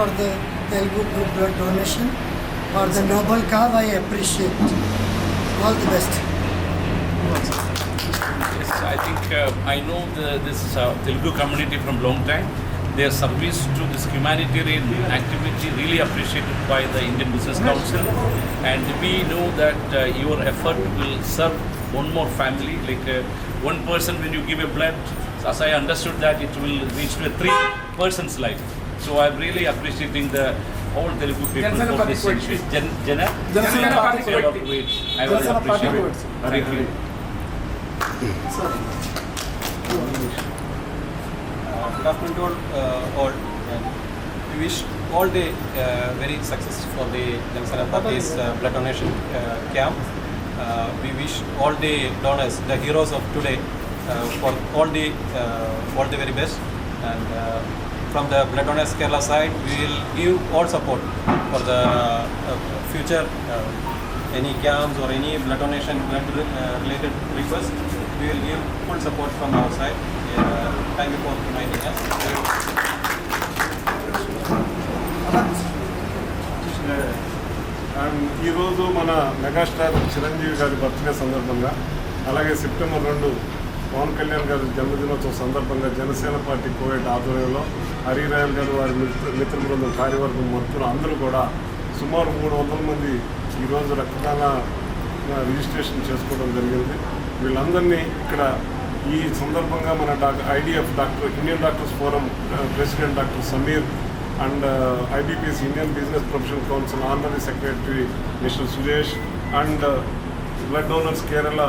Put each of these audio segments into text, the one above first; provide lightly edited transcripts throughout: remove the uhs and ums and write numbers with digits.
for the Telugu group blood donation for the noble cause. I appreciate. All the best. Yes, I think I know this Telugu community from long time. Their service to this humanitarian activity really appreciated by the Indian Business Council, and we know that your effort will serve one more family, like one person when you give a blood, as I understood that it will reach to a 3 person's life. So I'm really appreciating the all Telugu people for this initiative. Janasena Party I will appreciate it. Greatly. Good afternoon to all. We wish all the very success for the Janasena Party's blood donation camp. We wish all the donors, the heroes of today, for all the very best. And from the Blood Donors Kerala side, we will give all support for the future any camps or any blood donation blood related requests. We will give full support from our side. Thank you for reminding us. ఈరోజు మన megastar Chiranjeevi గారి birthday సందర్భంగా, అలాగే September 2 Pawan Kalyan గారి జన్మదినోత్సవం సందర్భంగా Janasena party Covid ఆధ్వర్యంలో హరిరాయల్ గారు వారి మిత్ర బృందం కార్యవర్గం మొత్తం అందరూ కూడా సుమారు 300 మంది ఈరోజు రక్తదాన రిజిస్ట్రేషన్ చేసుకోవడం జరిగింది. వీళ్ళందరినీ ఇక్కడ ఈ సందర్భంగా మన IDF Indian doctors forum president doctor Sameer and IBPS Indian Business Professional Council Honorary Secretary Mr. Suresh and Blood Donors Kerala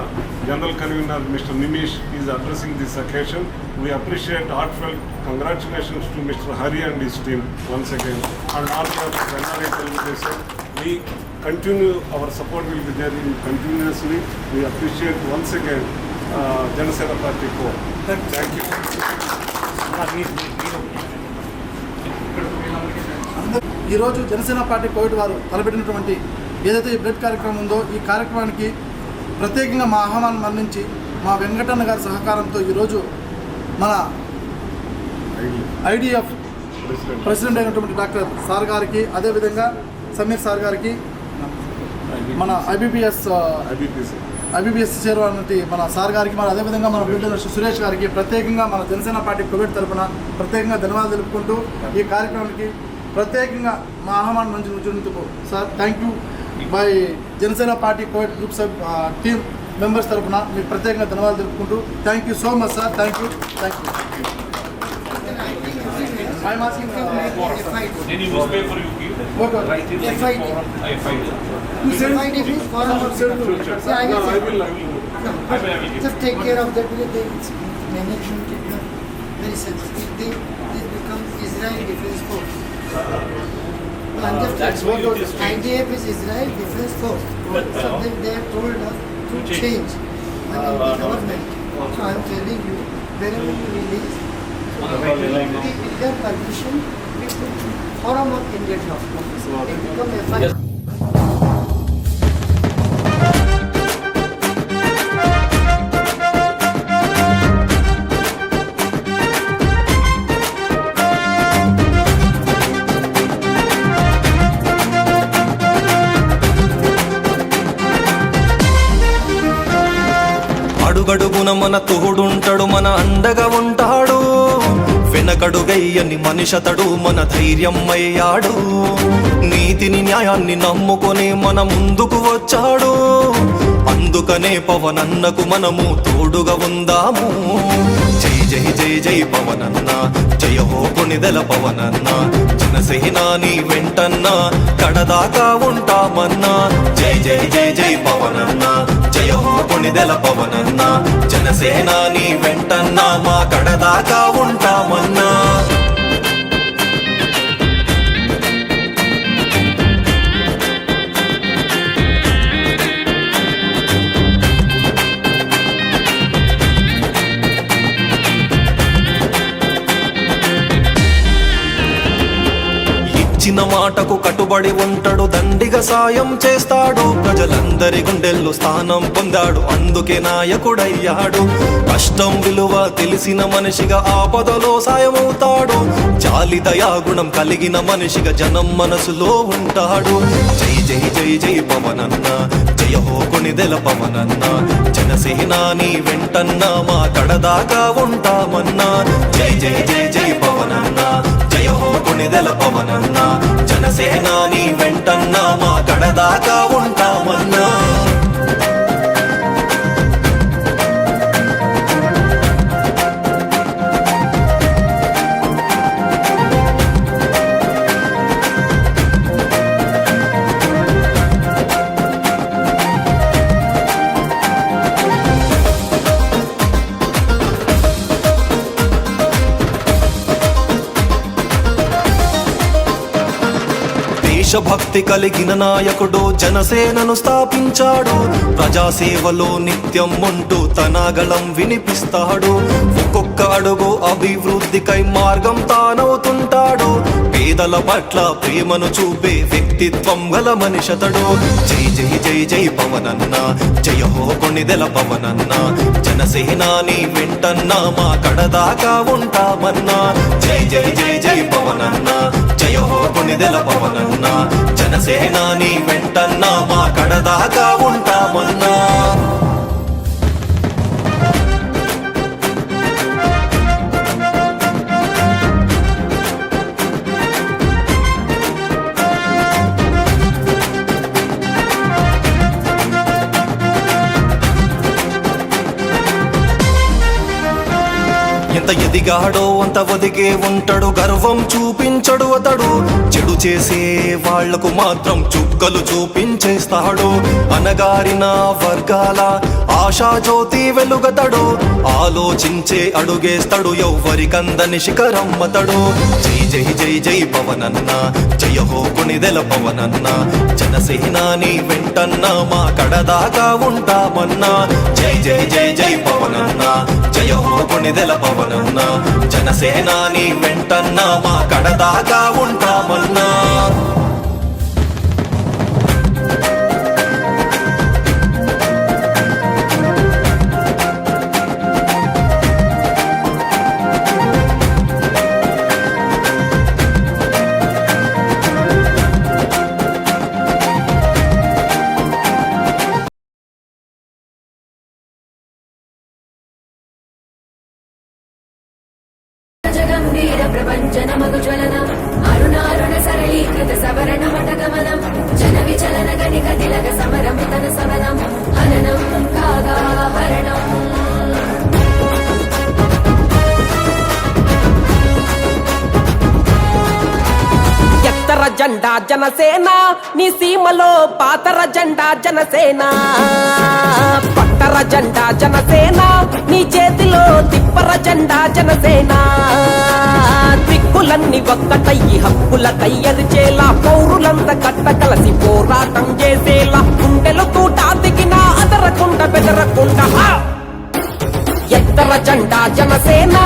General Convener Mr. Nimish is addressing this occasion. We appreciate heartfelt congratulations to Mr. Hari and his team once again, and on behalf of NRI Television, we continue, our support will be there continuously. We appreciate once again Janasena Party Corps. Thank you. ఈరోజు Janasena party Covid వారు తలపెట్టినటువంటి ఏదైతే ఈ blood కార్యక్రమం ఉందో, ఈ కార్యక్రమానికి ప్రత్యేకంగా మా ఆహ్వానం మన్నించి మా వెంకటన్న గారి సహకారంతో ఈరోజు మన ఐడిఎఫ్ ప్రెసిడెంట్ అయినటువంటి డాక్టర్ సార్ గారికి, అదేవిధంగా సమీర్ సార్ గారికి, మన ఐబీపీఎస్ చైర్మన్ మన సార్ గారికి, మన అదేవిధంగా మన బిల్డర్ సురేష్ గారికి ప్రత్యేకంగా మన జనసేన పార్టీ కోవిడ్ తరఫున ప్రత్యేకంగా ధన్యవాదాలు తెలుపుకుంటూ ఈ కార్యక్రమానికి ప్రత్యేకంగా మా ఆహ్వానం నుంచేందుకు sir thank you by Janasena party covid group team members తరఫున మీకు ప్రత్యేకంగా ధన్యవాదాలు తెలుపుకుంటూ thank you so much sir. Thank you. I'm asking for FID. Any newspaper you give? Write in FID. FID. FID means forum of future. See, I will just take care of that because it's management very sensitive. They become Israel Defense Force. I'm just That's why you just IDF is Israel Defense Force. So they have told us to change the government. So I'm telling you, wherever you release, with their permission, we put forum of Indian office. They become FID. అడుగడుగున మన తోడుంటాడు, మన అండగా ఉంటాడు. వెనకడుగయ్యని మనిషతడు, మన ధైర్యం అయ్యాడు. నీతిని న్యాయాన్ని నమ్ముకొని మన ముందుకు వచ్చాడు. అందుకనే పవనన్నకు మనము తోడుగా ఉందాము. జై జై జై జై పవనన్న, జయ హో కొణిదెల పవనన్న. జనసేన నీ వెంటన్న, కడదాకా ఉంటామన్నా. జై జై జై జై పవనన్న, జయ హో కొణిదెల పవనన్న. జనసేన నీ వెంటన్న, మా కడదాకా ఉంటామన్నా. ఇచ్చిన మాటకు కట్టుబడి ఉంటాడు, దండిగా సాయం చేస్తాడు, ప్రజలందరి గుండెల్లో స్థానం పొందాడు, అందుకే నాయకుడయ్యాడు. కష్టం విలువ తెలిసిన మనిషిగా ఆపదలో సాయమవుతాడు, జాలి దయాగుణం కలిగిన మనిషిగా జనం మనసులో ఉంటాడు. జై జై జై జై పవనన్న, జయ హో కొణిదెల పవనన్న, జనసేన నీ వెంటన్నా మా కడదాకా ఉంటామన్నా. జై జై జై జై పవనన్న, జయ హో కొణిదెల పవనన్న, జనసేన నీ వెంటన్నా మా కడదాకా ఉంటామన్నా. దేశభక్తి కలిగిన నాయకుడు జనసేనను స్థాపించాడు, ప్రజాసేవలో నిత్యం ఉంటూ తన గళం వినిపిస్తాడు. ఒక్కొక్క అడుగు అభివృద్ధికై మార్గం తానవుతుంటాడు, పేదల పట్ల ప్రేమను చూపే వ్యక్తిత్వం గల మనిషతడు. జై జై జై జై పవనన్న, జయ హో కొణిదెల పవనన్న, జనసేన నీ వెంటన్నా మా కడదాకా ఉంటామన్నా. జై జై జై జై పవనన్న, జయ హో కొణిదెల పవనన్న, జనసేన నీ వెంటన్నా మా కడదాకా ఉంటామన్నా. ఎంత ఎదిగాడో అంత ఒదిగే ఉంటాడు, గర్వం చూపించడు అతడు, చెడు చేసే వాళ్లకు మాత్రం చుక్కలు చూపించేస్తాడు. అనగారిన వర్గాల ఆశాజ్యోతి వెలుగతడు, ఆలోచించే అడుగేస్తాడు, ఎవ్వరికందని శిఖరమ్మతడు. జై జై జై జై పవనన్న, జయ హో కొణిదెల పవనన్న, జనసేన నీ వెంటన్నా మా కడదాకా ఉంటామన్నా. జై జై జై జై పవనన్న, జయ హో కొణిదెల పవనన్న, జనసేన నీ వెంటన్నా మా కడదాకా ఉంటామన్నా. జగంభీర ప్రపంచన మగుజ్వలన అరుణారుణ సరళీకృత సవరణ మటగమనం జన విచలన గణిక తిలక సమరం తన సబలం హననం కాగా హరణం. ఎత్తర జెండా జనసేన, నీ సీమలో పాతర జెండా జనసేన, పట్టర జెండా జనసేన, నీ చేతిలో తిప్పర జెండా జనసేన. దిక్కులన్నీ ఒక్కటయ్యి హక్కుల కయ్యరిచేలా, పౌరులంతా కట్ట కలసి పోరాటం చేసేలా, గుండెలు తూట దిగినా అదరకుండా బెదరకుండా. ఎత్తర జెండా జనసేన,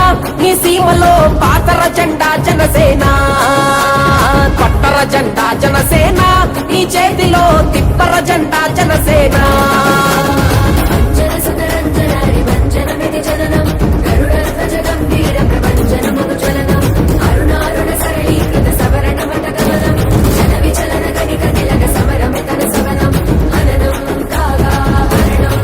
నీ సీమలో పాతర జెండా జనసేన, పట్టర జెండా జనసేన, నీ చేతిలో తిప్పర జెండా జనసేన. అంజన సుతరంజనారి వంజనమిది జననం గరుడధ్వజ గంభీర ప్రపంచన మగుజ్వలనం అరుణారుణ సరళీకృత సవరణ మటగమనం జన విచలన గణిక తిలక సమరం తన సబలం హననం కాగా హరణం.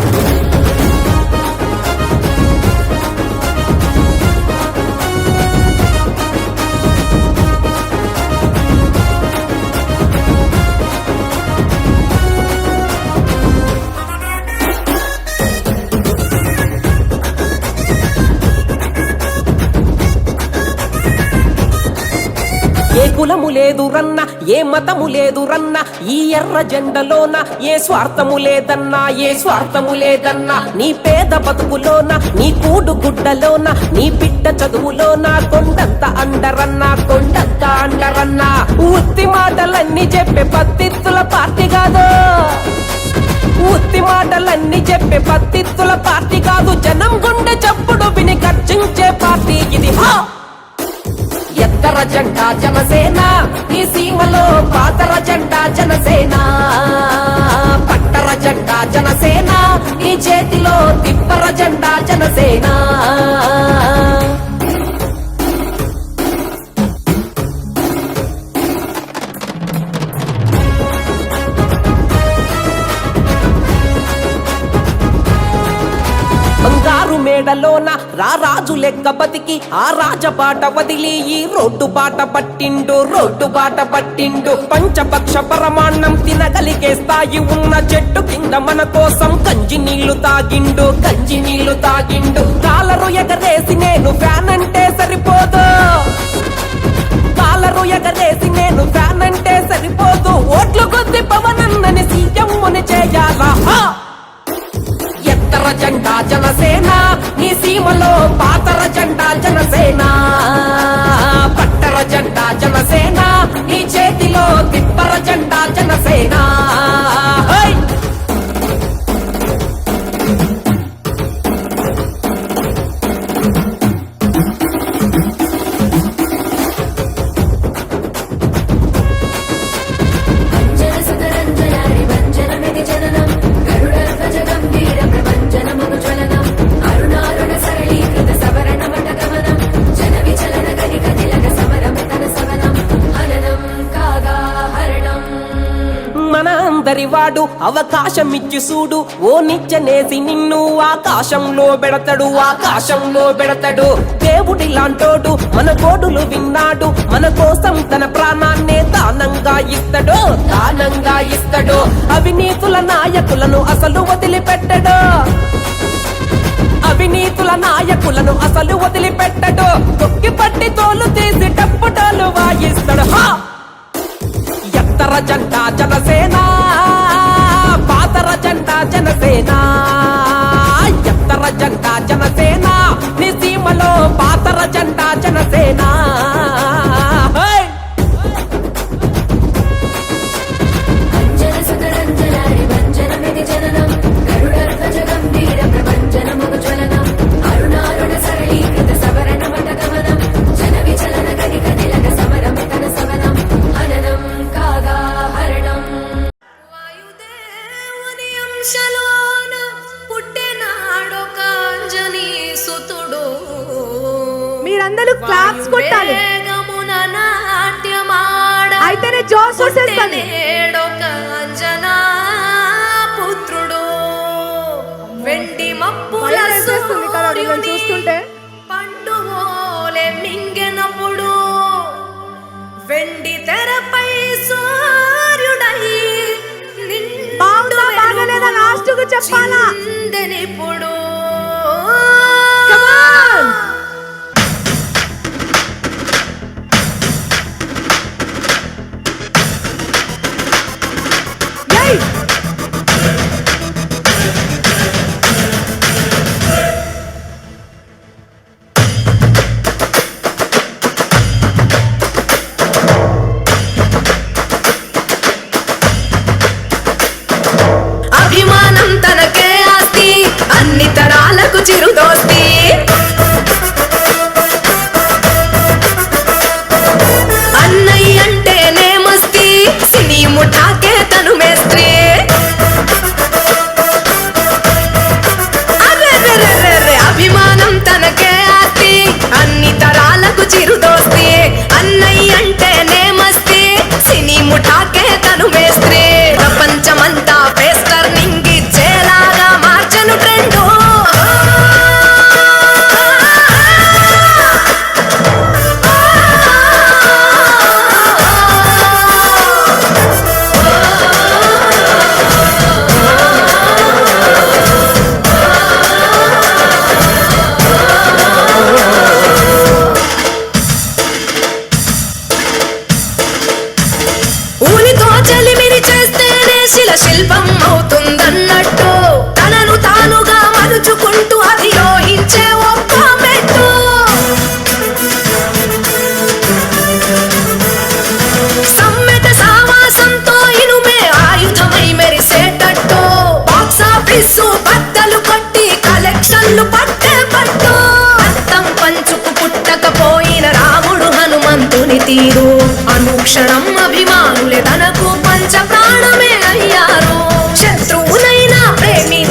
ఏ కులము లేదు రన్న, ఏ మతము లేదు రన్న, ఈ ఎర్ర జెండలోన ఏ స్వార్థము లేదన్నా, ఏ స్వార్థము లేదన్నా. నీ పేద బతుకులోన, నీ కూడు గుడ్డలోన, నీ బిడ్డ చదువులోన కొండంత అండరన్నా, కొండంత అండరన్నా. ఉత్తి మాటలన్నీ చెప్పే పత్తిత్తుల పార్టీ కాదు, ఉత్తి మాటలన్నీ చెప్పే పత్తిత్తుల పార్టీ కాదు, జనం గుండె చప్పుడు విని గర్జించే పార్టీ ఇది. ఎత్తర జెండా జనసేన, ఈ సీమలో పాతర జెండా జనసేన. పట్టర జెండా జనసేన, ఈ చేతిలో తిప్పర జెండా జనసేన. బంగారు మేడలోన రారాజు లెక్క బతికి ఆ రాజబాట వదిలి ఈ రోడ్డు బాట పట్టిండు. పంచపక్ష పరమాన్నం తినగలిగే స్థాయి ఉన్న చెట్టు కింద మన కోసం గంజి నీళ్లు తాగిండు. కాలరు ఎగరేసి నేను ఫ్యాన్ అంటే సరిపోదు, కాలరు ఎగరేసి నేను ఫ్యాన్ అంటే సరిపోదు. ఓట్లు కొద్ది పవనన్నని సీఎంని చేయాలా. ఎత్తర జెండా జనసేన, ఈ సీమలో పాతర జెండా జనసేన. పట్టర జెండా జనసేన, ఈ చేతిలో తిప్పర జెండా జనసేన. వాడు అవకాశం ఇచ్చి చూడు, ఓ నిచ్చెనేసి నిన్ను ఆకాశంలో పెడతాడు. దేవుడి లాంటోడు మన గోడులు విన్నాడు, మన కోసం తన ప్రాణాన్నే దానంగా ఇస్తాడు. అవినీతుల నాయకులను అసలు వదిలిపెట్టడు. తొక్కి పట్టి తోలు తీసి టప్పుటాలు వాయిస్తాడు. ఎత్తర జెండా జనసేన, పాతర జెండా జనసేన. ఎత్తర జెండా జనసేన, నీ సీమలో పాతర జెండా జనసేన. మీరందరూ క్లాప్స్ కొట్టాలి, అయితేనే జోష్ వచ్చేస్తుంది. పుత్రుడు వెండి మప్పుల చూస్తుంటే పండుగోలే మింగెనప్పుడు వెండి తెరపై సూర్యుడై బాగలేదా లాస్ట్కు చెప్పాలా ఇప్పుడు చిరుదోస్తి అన్నయ్య అంటేనే మస్తి, సినీ ముఠాకే తను మేస్త్రి. అభిమానం తనకే ఆస్తి, అన్ని తరాలకు చిరుదోస్తి. అన్నయ్య అంటేనే మస్తి, సినీ ముఠాకే తను మేస్త్రి. ప్రపంచమంతా ఫేస్ టర్నింగ్ ఇచ్చేలాగా మార్చను ట్రెండు.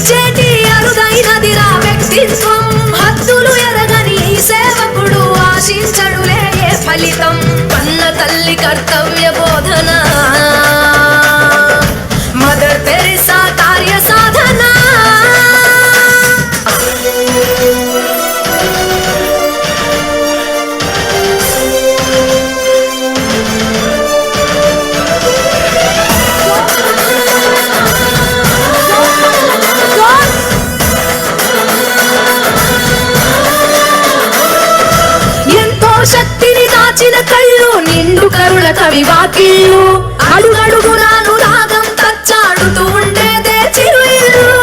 గౌరవించేటి అరుదైనదిరా వ్యక్తిత్వం. హద్దులు ఎరగని ఈ సేవకుడు ఆశించడులే ఏ ఫలితం. కన్న తల్లి కర్తవ్య బోధన, మదర్ తెరిసా కార్య సాధన. శక్తిని దాచిన కళ్ళు, నిండు కరుణ కవి వాకిళ్ళు, అడుగడుగునాను రాగం తచ్చాడుతూ ఉండేదే చిరుయిల్లు.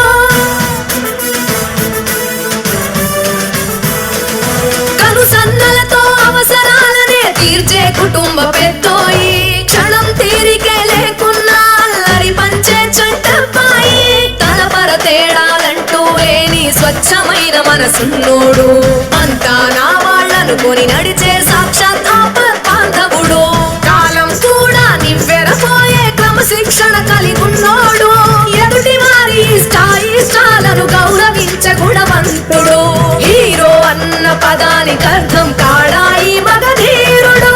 కను సన్నలతో అవసరాలనే తీర్చే కుటుంబ పెద్దోయి, క్షణం తీరికే లేకున్నా అల్లరి పంచే చంటబ్బాయి. తలపర తేడాలంటూ లేని స్వచ్ఛమైన మనసున్నోడు, అంతా నా వాళ్ళనుకొని నడిచే సాక్షాత్ బాంధవుడు. కాలం కూడా నివ్వెరపోయే క్రమశిక్షణ కలిగున్నోడు, ఎదుటి వారి ఇష్టాలను గౌరవించే గుణవంతుడు. హీరో అన్న పదానికి అర్థం కాడా ఈ మగధీరుడు.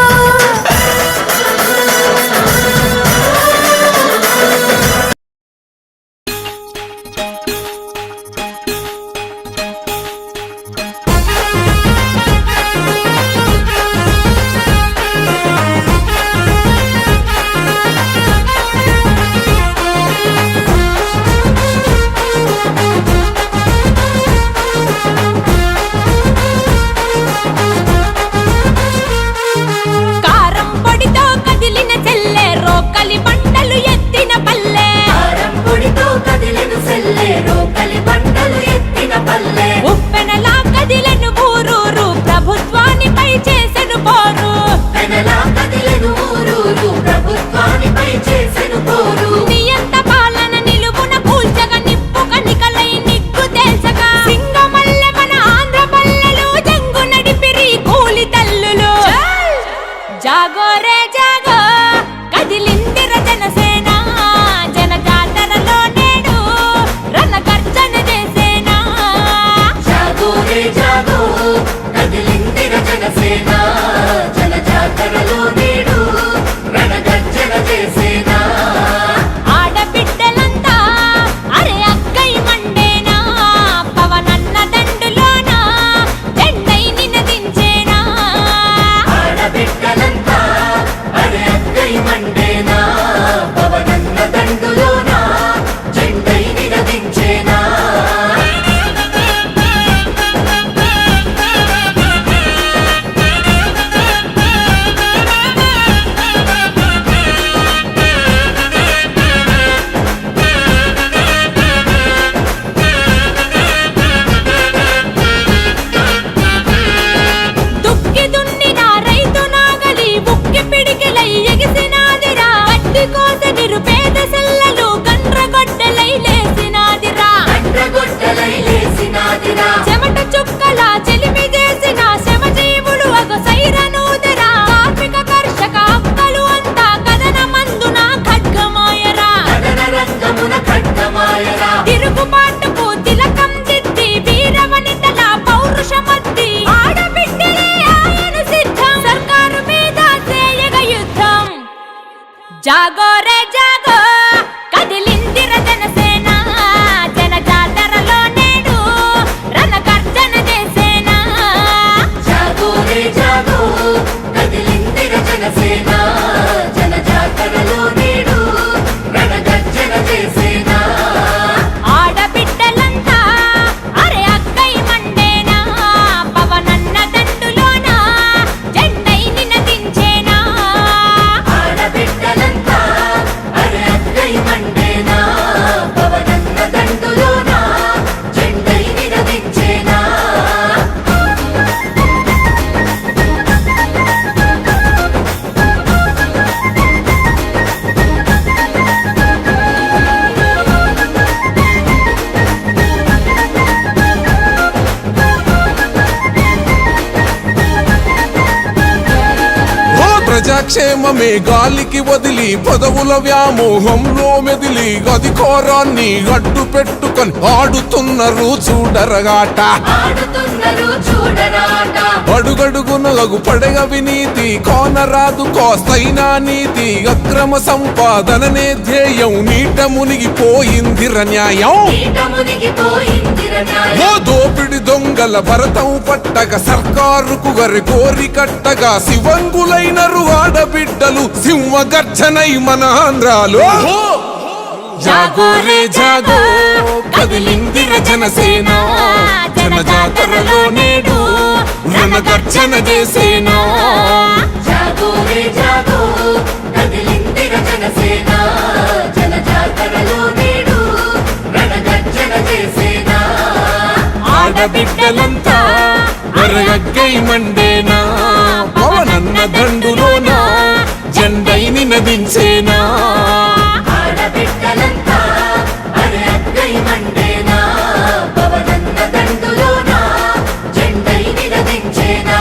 జాగో రే జాగో కదిలిందిర జనసేన జనజాతరలో నేడు రణగర్జన చేసేన. జాగో రే జాగో కదిలిందిర జనసేన జనజాతరలో నేడు రణగర్జన చేసేన. ఆడబిడ్డలంతా అరే అక్కై మండేనా పవనన్న దండులోన జెండై నినదించేనా. ఆడబిడ్డలంతా ప్రజాక్షేమమే గాలికి వదిలి పదవుల వ్యామోహంలో మెదిలి అధికారాన్ని అడ్డు పెట్టుకొని ఆడుతున్నారు చూడరగాట. అడుగడుగున లగు పడగ వినీతి కోనరాదు కోస్తైనా నీతి అక్రమ సంపాదననే ధ్యేయం నీట మునిగిపోయిందిర న్యాయం. ఓ దోపిడి దొంగల భరతం పట్టక సర్కారుకు గరి కోరి కట్టగా శివంగులైనరు ఆడబిడ్డలు సింహ గర్జనై మన ఆంధ్రాలో. జాగో రే జాగో కదిలిందిర జనసేన జనజాతరలో నేడు రణగర్జన చేసేనా. జాగో రే జాగో కదిలిందిర జనసేన జనజాతరలో నేడు రణగర్జన చేసేనా. ఆడబిడ్డలంతా వరగగ్గై మండేనా పవనన్న దండులోనా జెండైని నదించేనా. ఆడబిడ్డలంతా అరగై మండేనా పవనన్న దండులోనా జెండై నినదించేనా.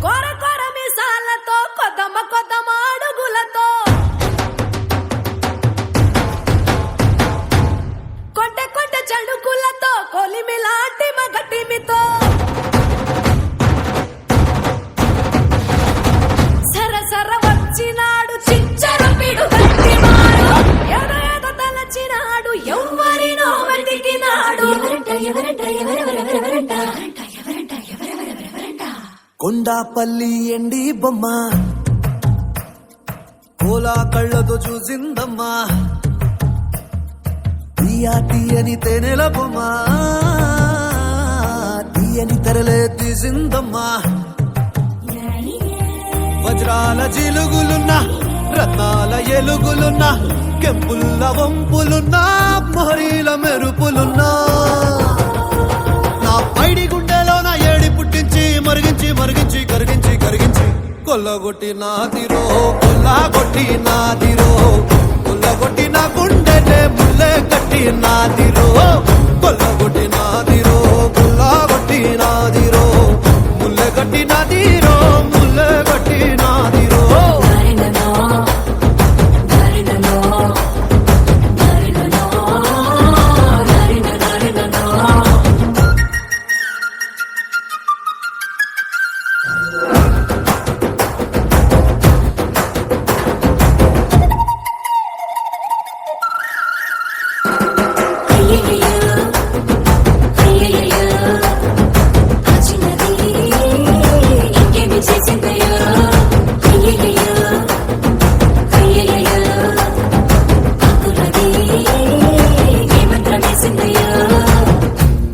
కొర కొర మీసాలతో కొద్దమ కొద్దమ అడుగులతో కొంటె కొంటె చడుకులతో కొలిమిలాంటి మగటిమితో సర సర వచ్చినాడు చించరపిడు గట్టినాడు ఎడ ఎద తలచినాడు ఎవ్వరినో వెతికినాడు. కొండాపల్లి ఎండి బొమ్మ కోలా కళ్ళతో చూసిందమ్మా తీయని తేనెల బొమ్మ తీయని తెరలే తీసిందమ్మా. వజ్రాల జిలుగులున్నా రత్నాల ఎలుగులున్నా కెంపుల్ల వంపులున్నా మొహరీల మెరుపులున్నా నా పైడి గుండెలో నా ఏడి పుట్టించి మరిగించి మరిగించి కరిగించి కరిగించి కొల్లగొట్టి నాదిరో కొల్లగొట్టి నాదిరో కొల్లగొట్టి నా గుండెనే ముల్లె కట్టి నాదిరో కొల్లగొట్టి నాదిరో కొల్లగొట్టి నాదిరో ముల్లె కట్టి నాదిరో ముల్లె కట్టి నాదిరో.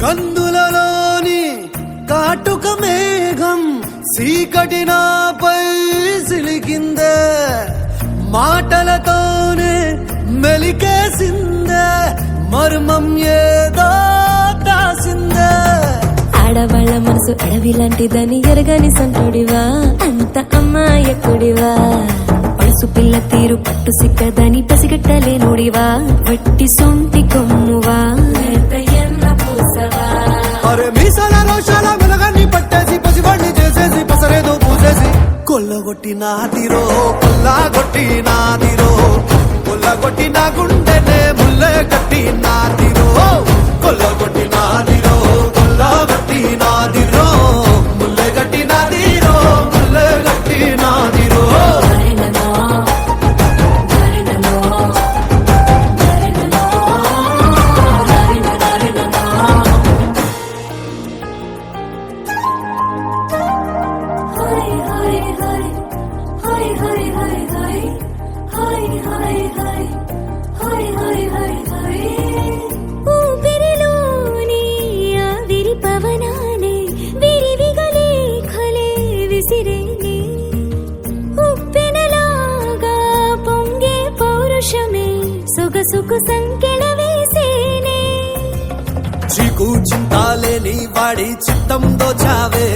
కందులలోని కాటుక మేఘం సీకటి నాపై సిలికిందే మాటలతోనే మెలికేసిందే మర్మం ఏదో దాసిందే. ఆడవాళ్ళ మనసు అడవి లాంటిదని ఎరగని సంటుడివా అంత అమ్మాయకుడివా పడుసు పిల్ల తీరు పట్టు సిక్కదని పసిగట్టలేనుడివా వట్టి సొంటి కొమ్మువా అరే మీసాల రోషాల వెలగాన్ని పట్టేసి పసివాణ్ణి చేసేసి పసరేదో పూసేసి కొల్లగొట్టి నాదిరో కొల్లగొట్టి నాదిరో కొల్లగొట్టి నా గుండెనే ముల్లె కట్టి నాదిరో కొల్లగొట్టి నాదిరో కొల్లగొట్టి నాదిరో ముల్లె కట్టి నాదిరో ముల్లె కట్టి నాదిరో. ఊపిరిలోని ఆవిరి పవనాలే విరివిగలే ఖలే విసిరేనే ఉప్పెనలాగా పొంగే పౌరుషమే మనసుకు సంకెళ వేసేనే చీకు చింతాలేని వాడి చిత్తం దోచావే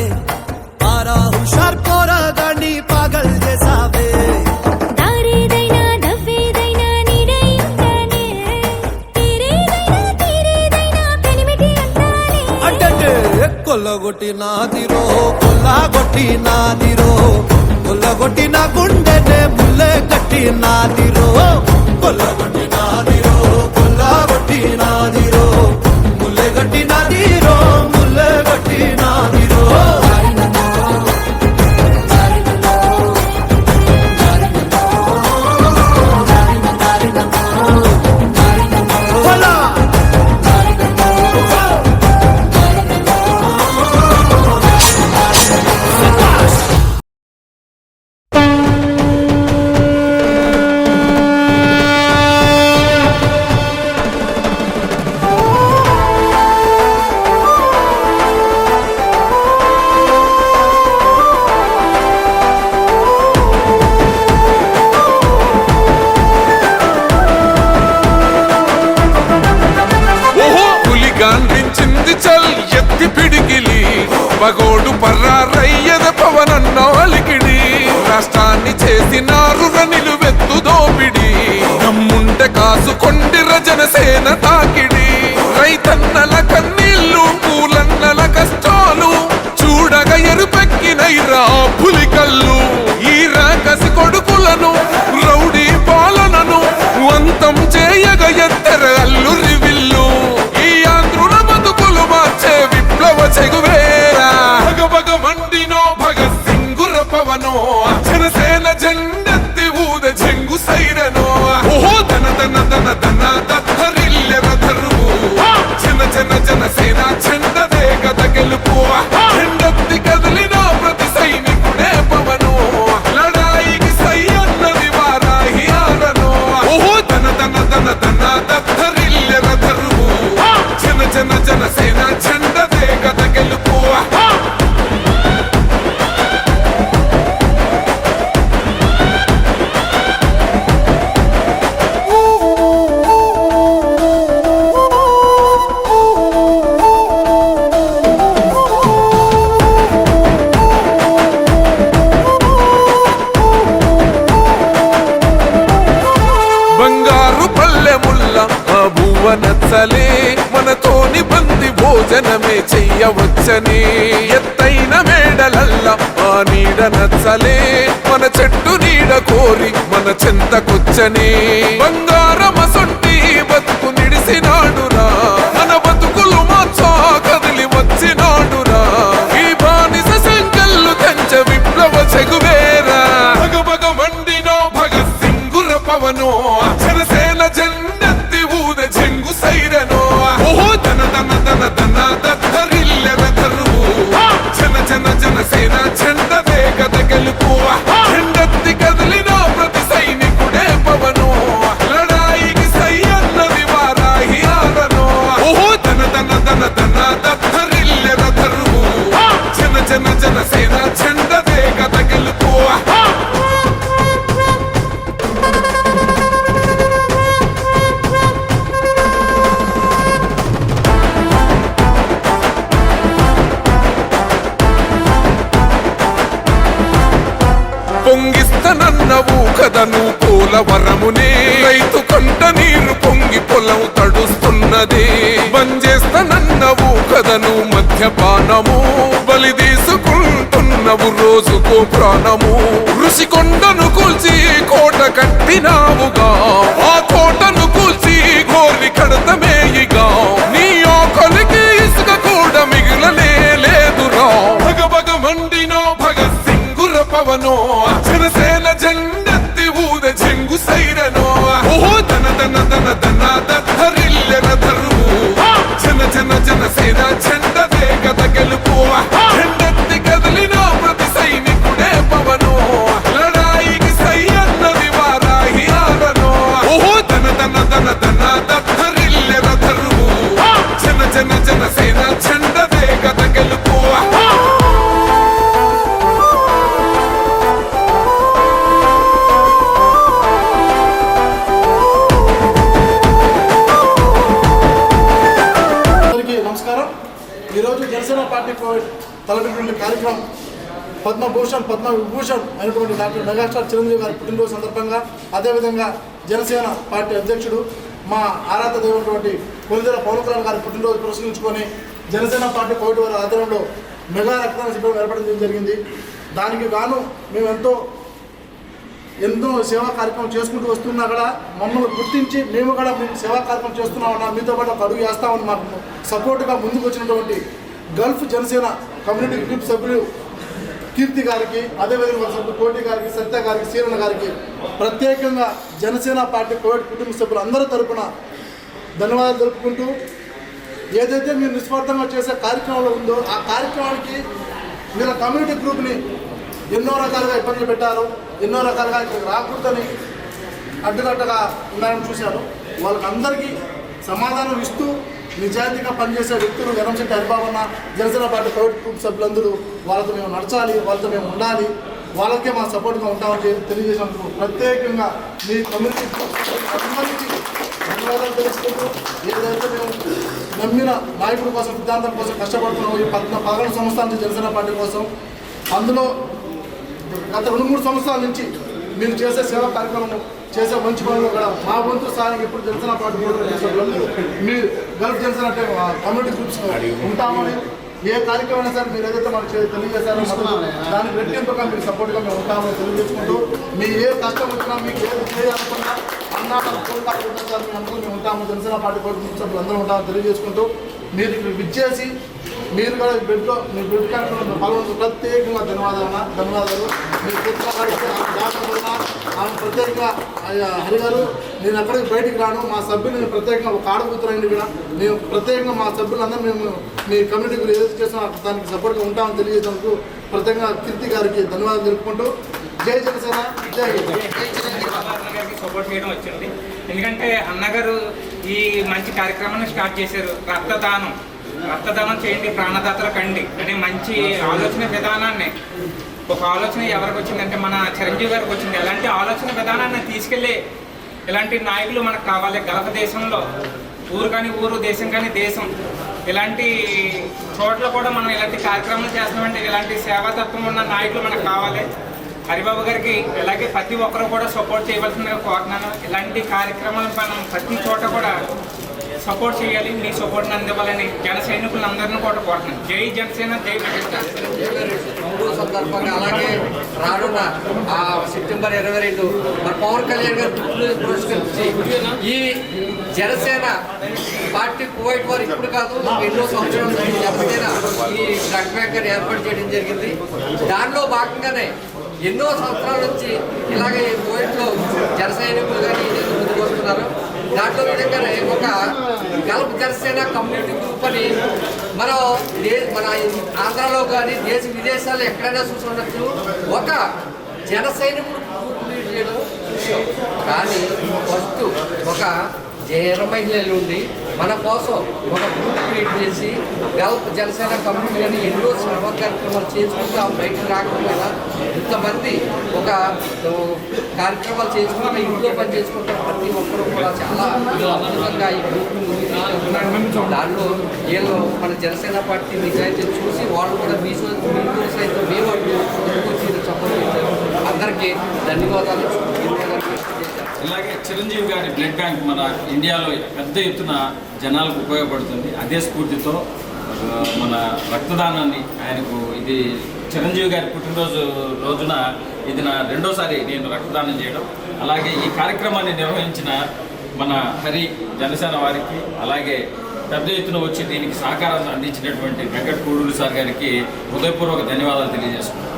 పారా హుషార్ పోరాగాన్ని పాగల్ చేసావే దారేదైనా దవ్వేదైనా నీడై ఉంటానే తీరేదైనా పెనిమిటి అంటానే అంటే కొల్లగొట్టి నాదిరో కొల్లగొట్టి నాదిరో కొల్లగొట్టి నా గుండెనే ముల్లె కట్టి నాదిరో కొల్లగొట్టి నాదిరో కొల్లగొట్టి నాదిరో ముల్లె కట్టి నాదిరో ముల్లె కట్టి నాదిరో గాంధించింది చల్ ఎత్తి పిడికిలి పగోడు పర్రారయ్యద పవనన్న అలికిడి రాష్ట్రాన్ని చేసినారు నిలువెత్తు దోపిడి నమ్ముంటే కాసుకొండిర జనసేన తాకిడి రైతన్నల కన్నీళ్లు పూలన్నల కష్టాలు చూడగ ఎరుపెక్కినైరా పులికల్లు ఈ రాకసి కొడుకులను రౌడీ పాలనను అంతం చేయగ ఎత్తెర అల్లు రివిల్లు చెగువేరా భగ మండినో భగత్ సింగుర పవనో జనసేన జెండెత్తి ఊద చెంగు సైరనో ఓహో దన దన దన దన దత్తరిల్లెర ధరువు జనసేన చెండదే గద గెలుపు జెండెత్తి కదిలిన ప్రతి సైనికుడే పవనో లడాయికి సై అన్నది వారాహి ఆరనో ఓహో దన దన దన దన దత్తరిల్లెర ధరువు జనసేన చెండదే గద గెలుపు బంగారు పల్లెముల్ల భూవ నచ్చలే మనతోని బంది భోజనమే చెయ్యవచ్చని ఎత్తైన మేడలల్ల ఆ నీడ నచ్చలే మన చెట్టు నీడ కోరి మన చెంతకొచ్చని బంగారమసొంటి బతుకు నిడిసినాడురా మన బతుకులు మార్చా కదిలి వచ్చినాడురా ఈ బానిస సంకల్లు తెంచ విప్లవ చెగువేరా భగ మండినో భగత్ సింగుర పవనో జనసేన జెండెత్తి ఊద చెంగు సైరనో ఓహో దన దన దన దన దత్తరిల్లెర ధరువు జనసేన చెండదే గద గెలుపు జెండెత్తి కదిలిన ప్రతి సైనికుడే పవనో లడాయికి సై అన్నది వారాహి ఆరనో ఓహో దన దన దన దన దత్తరిల్లెర ధరువు జనసేన చెండదే గద గెలుపు పొంగిస్తనన్నవు కదను పోలవరమునే రైతు కంట నీరు పొంగి పొలం తడుస్తున్నది బంజేస్తనన్నవు కదను మద్యపానము బలి తీసుకుంటున్నవు రోజుకో ప్రాణము ఋషికొండను కూల్చి కోట కట్టినావుగా ఆ కోటను కూల్చి గోరి కడతమేయిగా నీ ఆకలికి ఇసుక కూడా మిగిలనే లేదురా భగ మండినో భగత్ సింగుర పవనో జనసేన జెండెత్తి ఊద చెంగు సైరనో ఓహో దన దన దన దన దత్తరిల్లెర ధరువు జనసేన చెండదే గద గెలుపు జెండెత్తి కదిలిన ప్రతి సైనికుడే పవనో లడాయికి సై అన్నది వారాహి ఆరనో ఓహో దన దన దన దన దత్తరిల్లెర ధరువు చేసినటువంటి కార్యక్రమం పద్మభూషణ్ పద్మవిభూషణ్ అయినటువంటి డాక్టర్ మెగాస్టార్ చిరంజీవి గారి పుట్టినరోజు సందర్భంగా, అదేవిధంగా జనసేన పార్టీ అధ్యక్షుడు మా ఆరాధ దేవునటువంటి కొనిదెల పవన్ కళ్యాణ్ గారి పుట్టినరోజు పురస్కరించుకొని జనసేన పార్టీ కోవిడ్ వారి ఆధ్వర్యంలో మెగా రక్తదాన శిబిరం ఏర్పడడం జరిగింది. దానికి గాను మేము ఎన్నో సేవా కార్యక్రమం చేసుకుంటూ వస్తున్నా కూడా మమ్మల్ని గుర్తించి మేము సేవా కార్యక్రమం చేస్తున్నామన్నా, మీతో పాటు ఒక అడుగు వేస్తామని మాకు సపోర్ట్గా ముందుకు వచ్చినటువంటి గల్ఫ్ జనసేన కమ్యూనిటీ గ్రూప్ సభ్యులు కీర్తి గారికి, అదేవిధంగా సభ్యులు కోటి గారికి, సత్య గారికి, సీరణ గారికి ప్రత్యేకంగా జనసేన పార్టీ కోవిడ్ కుటుంబ సభ్యులు అందరి తరపున ధన్యవాదాలు తెలుపుకుంటూ, ఏదైతే మీరు నిస్వార్థంగా చేసే కార్యక్రమంలో ఉందో ఆ కార్యక్రమానికి మీరు కమ్యూనిటీ గ్రూప్ని ఎన్నో రకాలుగా ఇబ్బందులు పెట్టారు, ఎన్నో రకాలుగా ఇక్కడ రాకూడదని అడ్డుకట్టగా ఉన్నారని చూశారు. వాళ్ళకందరికీ సమాధానం ఇస్తూ నిజాయితీగా పనిచేసే వ్యక్తులు ఎర్రంశెట్టి హరిబాబన్న, జనసేన పార్టీ కోవిడ్ గ్రూప్ సభ్యులందరూ వాళ్ళతో మేము నడచాలి, వాళ్ళతో మేము ఉండాలి, వాళ్ళకే మా సపోర్ట్గా ఉంటామని తెలియజేసినందుకు ప్రత్యేకంగా మీ కమ్యూనిటీ అందరికీ ధన్యవాదాలు తెలుసుకుంటూ, ఏదైతే మేము నమ్మిన నాయకుల కోసం, సిద్ధాంతం కోసం కష్టపడుతున్నాం ఈ 11 సంవత్సరాల నుంచి జనసేన పార్టీ కోసం, అందులో గత 2-3 సంవత్సరాల నుంచి మీరు చేసే సేవా కార్యక్రమం, చేసే మంచి పనులు కూడా మా వంతు సాయం ఇప్పుడు జనసేన పార్టీ మీరు గల్ఫ్ జనసేన అంటే కమ్యూనిటీ గ్రూప్స్ ఉంటామని, ఏ కార్యక్రమం అయినా సరే మీరు ఏదైతే మాకు తెలియజేశారో దానికి రెట్టింపుగా మీకు సపోర్ట్గా మేము ఉంటామని తెలియజేసుకుంటూ, మీ ఏ కష్టం వచ్చినా మీకు ఏది చేయాలనుకున్నా మేము ఉంటాము, జనసేన పార్టీ గ్రూప్ సభ్యులు అందరూ ఉంటామని తెలియజేసుకుంటూ, మీరు ఇక్కడ విచ్చేసి మీరు కూడా మీ బ్లడ్ క్యాంప్లో పాల్గొన్న ప్రత్యేకంగా ధన్యవాదాలు. మీరు ఆమె ప్రత్యేకంగా హరి గారు, నేను అక్కడికి బయటికి రాను, మా సభ్యులు నేను ప్రత్యేకంగా ఒక ఆడకూతురైంది కూడా మేము ప్రత్యేకంగా మా సభ్యులందరూ మేము మీ కమ్యూనిటీ గురించి ఏదైతే చేసినా దానికి సపోర్ట్గా ఉంటామని తెలియజేసినందుకు ప్రత్యేకంగా కీర్తి గారికి ధన్యవాదాలు తెలుపుకుంటూ, జై జనసేన, జై గారికి సపోర్ట్ చేయడం వచ్చింది. ఎందుకంటే అన్నగారు ఈ మంచి కార్యక్రమాన్ని స్టార్ట్ చేశారు. రక్తదానం చేయండి, ప్రాణదాతలు కండి అనే మంచి ఆలోచన విధానాన్ని, ఒక ఆలోచన ఎవరికి వచ్చిందంటే మన చిరంజీవి గారికి వచ్చింది. అలాంటి ఆలోచన విధానాన్ని తీసుకెళ్ళి ఇలాంటి నాయకులు మనకు కావాలి. గల్ఫ్ దేశంలో ఊరు కానీ ఊరు, దేశం కానీ దేశం, ఇలాంటి చోట్ల కూడా మనం ఇలాంటి కార్యక్రమాలు చేస్తామంటే ఇలాంటి సేవాతత్వం ఉన్న నాయకులు మనకు కావాలి. హరిబాబు గారికి అలాగే ప్రతి ఒక్కరు కూడా సపోర్ట్ చేయవలసిందిగా కోరుతున్నాను. ఇలాంటి కార్యక్రమాలను మనం ప్రతి చోట కూడా సపోర్ట్ చేయాలి. మీ సపోర్ట్ని అందివ్వాలని జన సైనికులందరినీ కూడా కోరుతున్నాను. జై జనసేన, జై మెగాస్టార్. సందర్భంగా అలాగే రానున్న సెప్టెంబర్ 22 మన పవన్ కళ్యాణ్ గారు పురస్కరించి ఈ జనసేన పార్టీ కువైట్ వారు ఇప్పుడు కాదు ఎన్నో సంవత్సరాల నుంచి జనసేన ఈ బ్లడ్ బ్యాంక్ ఏర్పాటు చేయడం జరిగింది. దానిలో భాగంగానే ఎన్నో సంవత్సరాల నుంచి ఇలాగే కువైట్లో జన సైనికులు కానీ ముందుకు వస్తున్నారు. దాంట్లో విధంగానే ఒక గల్ఫ్ జనసేన కమ్యూనిటీ గ్రూప్ అని మన ఆంధ్రాలో కానీ దేశ విదేశాల్లో ఎక్కడైనా చూసి ఉండొచ్చు. ఒక జన సైనికుడు గ్రూప్ చేయడం చూసాం. కానీ ఫస్ట్ ఒక మహిళలు ఉండి మన కోసం ఒక గ్రూప్ క్రియేట్ చేసి గల్ఫ్ జనసేన కమ్యూనిటీ అని ఎన్నో శ్రమ కార్యక్రమాలు చేసుకుంటూ బయటకు రాకపోయినా ఇంతమంది ఒక కార్యక్రమాలు చేసుకుంటూ ఇంట్లో పని చేసుకుంటూ ప్రతి ఒక్కరు కూడా చాలా అద్భుతంగా ఈ గ్రూప్ని ముందుకు దానిలో వీళ్ళు మన జనసేన పార్టీ నిజాయితీ చూసి వాళ్ళు కూడా మీతో సైతం మేము వచ్చి సపోర్ట్ చేశారు. అందరికీ ధన్యవాదాలు. ఇలాగే చిరంజీవి గారి బ్లడ్ బ్యాంక్ మన ఇండియాలో పెద్ద ఎత్తున జనాలకు ఉపయోగపడుతుంది. అదే స్ఫూర్తితో మన రక్తదానాన్ని ఆయనకు ఇది చిరంజీవి గారి పుట్టినరోజు రోజున ఇది నా రెండోసారి నేను రక్తదానం చేయడం. అలాగే ఈ కార్యక్రమాన్ని నిర్వహించిన మన హరి జనసేన వారికి, అలాగే పెద్ద ఎత్తున వచ్చి దీనికి సహకారాన్ని అందించినటువంటి వెంకట్ కూడూరు సార్ గారికి హృదయపూర్వక ధన్యవాదాలు తెలియజేస్తున్నాను.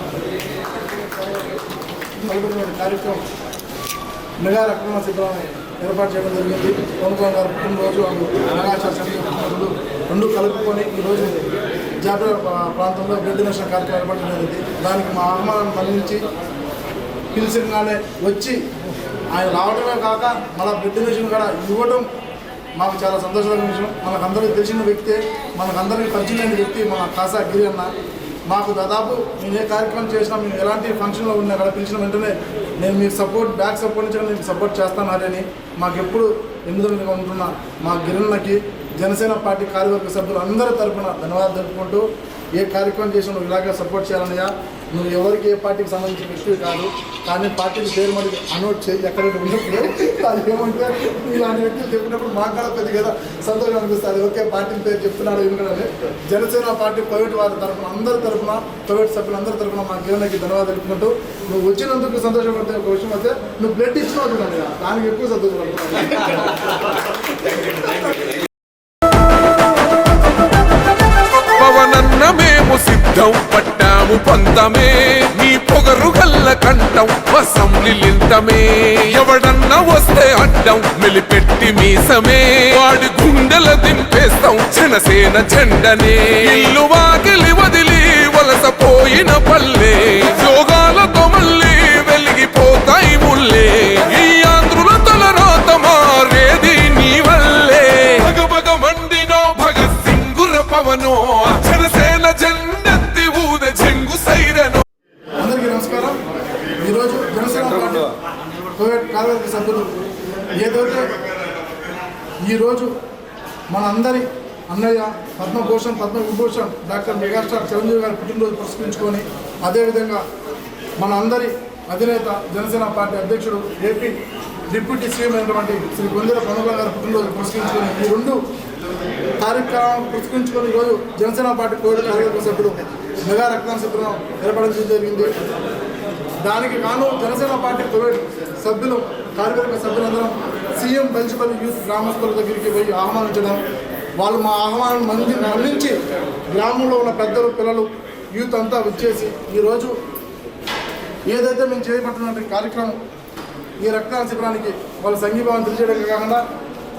మెగా రక్తదాన శిబిరాన్ని ఏర్పాటు చేయడం జరిగింది. పవన్ కళ్యాణ్ గారు పుట్టినరోజు మెగాచార్యులు రెండు కలుపుకొని ఈరోజు జాతీయ ప్రాంతంలో బ్లడ్ డొనేషన్ కార్యక్రమం ఏర్పాటు జరిగింది. దానికి మా ఆహ్వానం మళ్ళించి పిలిచిగానే వచ్చి ఆయన రావడమే కాక మన బ్లడ్ డొనేషన్ కూడా ఇవ్వడం మాకు చాలా సంతోషకరమైన విషయం. మనకందరికీ తెలిసిన వ్యక్తే, మనకందరికీ పరిచయమైన వ్యక్తి మన కాసా గిరి అన్న. మాకు దాదాపు నేను ఏ కార్యక్రమం చేసినా, మేము ఎలాంటి ఫంక్షన్లో ఉన్నా అక్కడ పిలిచిన వెంటనే నేను మీకు బ్యాక్ సపోర్ట్ నుంచి నేను సపోర్ట్ చేస్తాను అని మాకు ఎప్పుడు ఎన్నిదలుగా ఉంటున్న మా గిరిన్నకి జనసేన పార్టీ కార్యవర్గ సభ్యులు అందరి తరఫున ధన్యవాదాలు తెలుపుకుంటూ ఏ కార్యక్రమం చేసినా నువ్వు ఇలాగే సపోర్ట్ చేయాలన్నయ్యా. నువ్వు ఎవరికి ఏ పార్టీకి సంబంధించిన వ్యక్తివి కాదు, కానీ పార్టీకి పేరు మరి అనౌట్ చేయి ఎక్కడైనా ఉన్నప్పుడు. అది ఏమంటే ఇలాంటి వ్యక్తులు చెప్పినప్పుడు మాకు కూడా కొద్దిగా సంతోషం అనిపిస్తుంది. ఓకే పార్టీ పేరు చెప్తున్నాడు ఎందుకంటే జనసేన పార్టీ ప్రైవేట్ వారి తరఫున అందరి తరఫున ప్రైవేట్ సభ్యులందరి తరఫున మా కిరణ్కి ధన్యవాదాలు తెలుపుకుంటూ, నువ్వు వచ్చినందుకు సంతోషపడితే ఒక విషయం అయితే నువ్వు బ్లడ్ ఇచ్చినావు చూడండి, దానికి ఎక్కువ సంతోషపడుతున్నాను. పవనన్న మేము సిద్ధం పట్టాము పంతమే, నీ పొగరు గల్ల కంఠం వసం నిలింతమే. ఎవడన్న వస్తే అడ్డం మెలిపెట్టి మీసమే, వాడి గుండెల దింపేస్తాం జనసేన జెండనే. ఇల్లు వాకిలి వదిలి వలసపోయిన పల్లె, యోగాలతో మళ్ళీ వెలిగిపోతాయి ముల్లే. ఈ ఆంధ్రుల తలరాత మారేది నీ వల్లే. భగభగ మండినో భగత్ సింగుర పవనో, జనసేన జెండెత్తి ఊద చెంగు సైరను. అందరికీ నమస్కారం. ఈరోజు జనసేన పార్టీ ప్రైవేట్ కార్యవర్గ సభ్యులు ఏదైతే ఈరోజు మన అందరి అన్నయ్య పద్మభూషణ్ పద్మవిభూషణ్ డాక్టర్ మెగాస్టార్ చిరంజీవి గారి పుట్టినరోజు పురస్కరించుకొని, అదేవిధంగా మన అందరి అధినేత జనసేన పార్టీ అధ్యక్షుడు ఏపీ డిప్యూటీ సీఎం అయినటువంటి శ్రీ గొందెల పవన్ గారి పుట్టినరోజు పురస్కరించుకొని, ఈ రెండు కార్యక్రమం పురస్కరించుకొని ఈరోజు జనసేన పార్టీ ప్రైవేట్ కార్యవర్గ సభ్యులు మెగా రక్తదాన శిబిరం ఏర్పడించడం జరిగింది. దానికి గాను జనసేన పార్టీ ప్రైవేట్ సభ్యులు కార్యవర్గ సభ్యులందరం సీఎం బెల్చిపల్లి యూత్ గ్రామస్తుల దగ్గరికి పోయి ఆహ్వానించడం, వాళ్ళు మా ఆహ్వానం మన్నించి గ్రామంలో ఉన్న పెద్దలు పిల్లలు యూత్ అంతా వచ్చేసి ఈరోజు ఏదైతే మేము చేపట్టినటువంటి కార్యక్రమం ఈ రక్తదాన శిబిరానికి వాళ్ళ సంఘీభావం తెలియజేయడం కాకుండా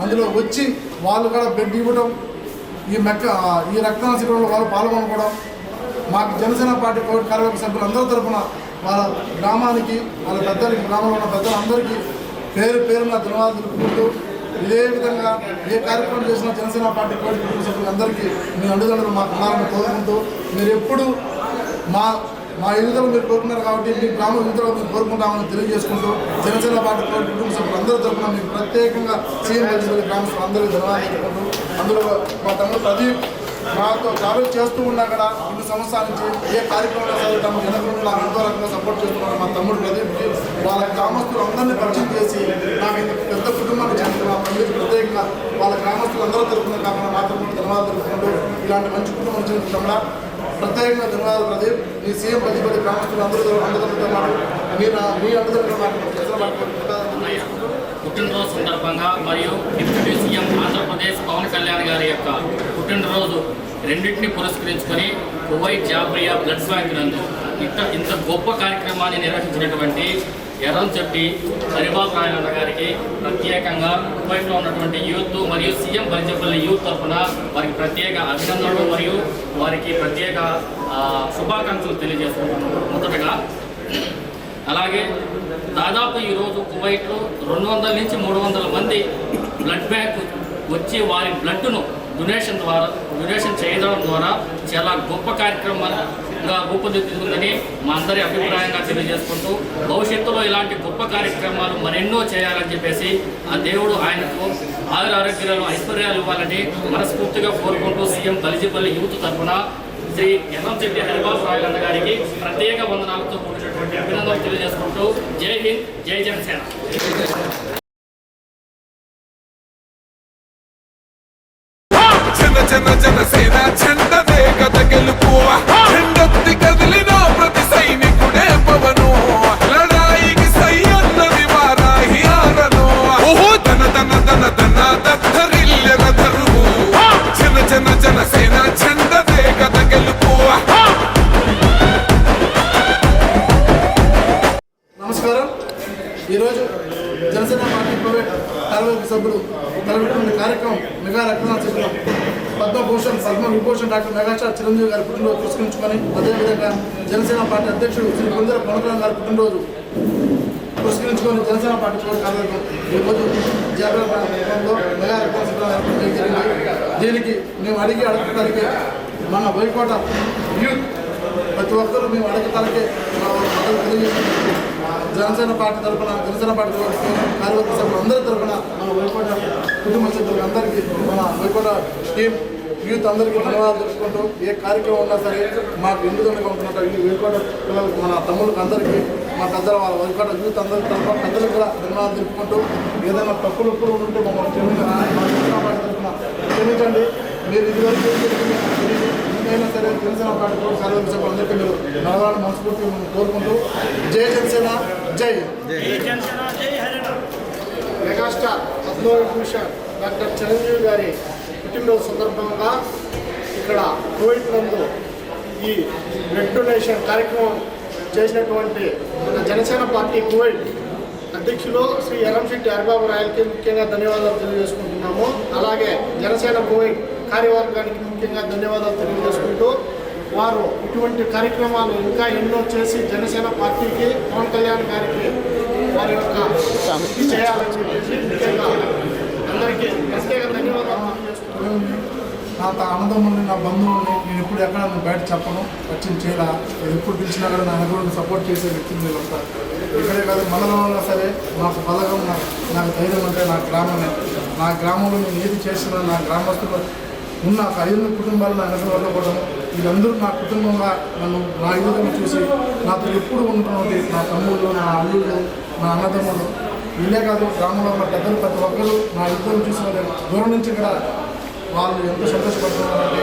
అందులో వచ్చి వాళ్ళు కూడా బెడ్ ఇవ్వడం, ఈ రక్తదాన శిబిరంలో వాళ్ళు పాల్గొనడం, మాకు జనసేన పార్టీ ప్రైవేట్ కార్యవర్గ సభ్యులు అందరి తరఫున వాళ్ళ గ్రామానికి వాళ్ళ పెద్దలకి గ్రామంలో ఉన్న పెద్దలందరికీ పేరున ధన్యవాదాలు తెలుపుకుంటూ, ఇదే విధంగా ఏ కార్యక్రమం చేసినా జనసేన పార్టీ ప్రైవేట్ కుటుంబ సభ్యులందరికీ మీ అండదండలు మాకు ఉన్నారని కోరుకుంటూ, మీరు ఎప్పుడు మా ఎదుగుదల మీరు కోరుకున్నారు కాబట్టి మీ గ్రామ ఎదుగుదల మీరు కోరుకుంటామని తెలియజేసుకుంటూ, జనసేన పార్టీ ప్రైవేట్ కుటుంబ సభ్యులు అందరి తరఫున మీకు ప్రత్యేకంగా సీఎం బెల్చిపల్లి గ్రామస్తులు అందరికీ ధన్యవాదాలు తెలుపుకుంటూ, అందులో మా తమ్ముడు ప్రదీప్ మాతో ట్రావెల్ చేస్తూ ఉన్నా కూడా 2 సంవత్సరాల నుంచి ఏ కార్యక్రమంలో చదువుతాము జనగణంలో ఎంతో రకంగా సపోర్ట్ చేస్తున్నారు మా తమ్ముడు ప్రదీప్కి. వాళ్ళ గ్రామస్తులు అందరినీ పరిచయం చేసి నాకు ఇంత పెద్ద కుటుంబాన్ని చెందిన మా తమ్ముడికి ప్రత్యేకంగా వాళ్ళ గ్రామస్తులు అందరూ తరఫున కాకుండా మా తమ్ముడు ధన్యవాదాలు తెలుపుకుంటూ, ఇలాంటి మంచి కుటుంబం చెందుతున్నా ప్రత్యేకంగా ధన్యవాదాలు ప్రదీప్. మీ సీఎం బెల్చిపల్లి గ్రామస్తులు అందరితో పాటు మీ అందరితో పుట్టినరోజు సందర్భంగా మరియు డిప్యూటీ సీఎం ఆంధ్రప్రదేశ్ పవన్ కళ్యాణ్ గారి యొక్క పుట్టినరోజు రెండింటిని పురస్కరించుకొని కువైట్ జాబ్రియా బ్లడ్ బ్యాంక్ నందు ఇంత గొప్ప కార్యక్రమాన్ని నిర్వహించినటువంటి ఎర్రంచెట్టి హరిబాబు రాయన్న గారికి ప్రత్యేకంగా కువైట్లో ఉన్నటువంటి యూత్ మరియు సీఎం బెల్చిపల్లి యూత్ తరఫున వారికి ప్రత్యేక అభినందనలు మరియు వారికి ప్రత్యేక శుభాకాంక్షలు తెలియజేస్తున్నాను మొదటగా. అలాగే దాదాపు ఈరోజు కువైట్లో 200 నుంచి 300 మంది బ్లడ్ బ్యాంక్ వచ్చి వారి బ్లడ్ను డొనేషన్ చేయడం ద్వారా చాలా గొప్ప కార్యక్రమంగా రూపుదిద్దుకుందని మా అందరి అభిప్రాయంగా తెలియజేసుకుంటూ, భవిష్యత్తులో ఇలాంటి గొప్ప కార్యక్రమాలు మరెన్నో చేయాలని చెప్పేసి ఆ దేవుడు ఆయనకు ఆరోగ్యాలు ఐశ్వర్యాలు ఇవ్వాలని మనస్ఫూర్తిగా కోరుకుంటూ సీఎం బెల్చిపల్లి యూత్ తరఫున శ్రీ ఎర్రంచెట్టి హరిబాబు రాయన్న గారికి ప్రత్యేక వందనాలతో కూడినటువంటి అభినందనలు తెలియజేసుకుంటూ జై హింద్, జై జనసేన. జనసేన జెండదే గద గెలుపు, జెండెత్తి కదిలిన ప్రతి సైనికుడే పవను, లడాయికి సై అన్నది వారాహి ఆరను. ఓహో దన దన దన దన దద్దరిల్లె రథరువు, జనసేన జెండదే గద గెలుపు. నమస్కారం. ఈరోజు జనసేన పార్టీ ప్రైవేట్ కార్యవర్గ సభ్యులు తలపెట్టిన కార్యక్రమం మెగా రక్తదాన శిబిరం పద్మవిభూషణ్ డాక్టర్ మెగాస్టార్ చిరంజీవి గారి పుట్టినరోజు పురస్కరించుకొని, అదేవిధంగా జనసేన పార్టీ అధ్యక్షుడు శ్రీ గొందెల పవన్ గారి పుట్టినరోజు పురస్కరించుకొని జనసేన పార్టీ ప్రైవేట్ కార్యవర్గం ఈరోజు జాగ్రత్తలో మెగా రక్తదాన శిబిరం ఏర్పాటు జరిగింది. దీనికి మేము అడగటానికి మన వైకోట యూత్ ప్రతి ఒక్కరూ మేము అడగటానికే జనసేన పార్టీ తరఫున జనసేన పార్టీ కార్యవర్గ సభ్యులు అందరి తరఫున మన వైకోట కుటుంబ సభ్యులందరికీ మన వైకోట టీం యూత్ అందరికీ ధన్యవాదాలు తెలుసుకుంటూ ఏ కార్యక్రమం ఉన్నా సరే మాకు ఎందుకంటే ఉంటున్నట్టు ఈ వెనుకోట పిల్లలకు మన తమ్ముళ్ళకి అందరికీ మా పెద్దల వాళ్ళ వెనుకోట యూత్ అందరి తరఫున పెద్దలకు కూడా ధన్యవాదాలు తెలుపుకుంటూ ఏదైనా తప్పులు ఉంటే మమ్మల్ని క్షమించండి. మీరు ఇదివరకు ఏదైనా సరే జనసేన పార్టీ కార్యవర్గ సభ్యులు అందరికీ మీరు నడవాలని మనస్ఫూర్తిగా మేము కోరుకుంటూ జై జనసేన జై మెగాస్టార్ పద్మవిభూషణ్ డాక్టర్ చిరంజీవి గారి పుట్టినరోజు సందర్భంగా ఇక్కడ కోవిడ్ నందు ఈ బ్లడ్ డొనేషన్ కార్యక్రమం చేసినటువంటి మన జనసేన పార్టీ కోవిడ్ అధ్యక్షులు శ్రీ ఎర్రంశెట్టి హరిబాబు రాయలకి ముఖ్యంగా ధన్యవాదాలు తెలియజేసుకుంటున్నాము. అలాగే జనసేన కోవిడ్ కార్యవర్గానికి ముఖ్యంగా ధన్యవాదాలు తెలియజేసుకుంటూ వారు ఇటువంటి కార్యక్రమాలు ఇంకా ఎన్నో చేసి జనసేన పార్టీకి పవన్ కళ్యాణ్ గారికి వారి యొక్క చేయాలని చెప్పేసి ముఖ్యంగా అందరికీ ప్రత్యేక ధన్యవాదాలు తెలియజేసుకుంటున్నాను. నా అన్నదమ్ముల్ని నా బంధువుల్ని నేను ఎప్పుడు ఎక్కడ బయట చెప్పను, వచ్చింది చేయాల ఎప్పుడు పిలిచినా కూడా నా దగ్గర సపోర్ట్ చేసే వ్యక్తులు మీరు ఉంటారు. ఇక్కడే కాదు మండలంలో సరే నాకు బలగం నాకు ధైర్యం అంటే నా గ్రామమే. నా గ్రామంలో నేను ఏది చేసినా నా గ్రామస్తులు ఉన్న 5 కుటుంబాలు నా వెనక వెళ్ళకూడదు. వీళ్ళందరూ నా కుటుంబంగా నన్ను నా ఇల్లుగా చూసి నాతో ఎప్పుడు ఉంటున్నది నా తమ్ముళ్ళు, నా అల్లుళ్ళు, నా అన్నదమ్ములు. వీళ్ళే కాదు గ్రామంలో ఉన్న పెద్దలు ప్రతి ఒక్కరు నా ఇల్లు చూసిన దూరం నుంచి కూడా వాళ్ళు ఎంతో సంతోషపడుతున్నారంటే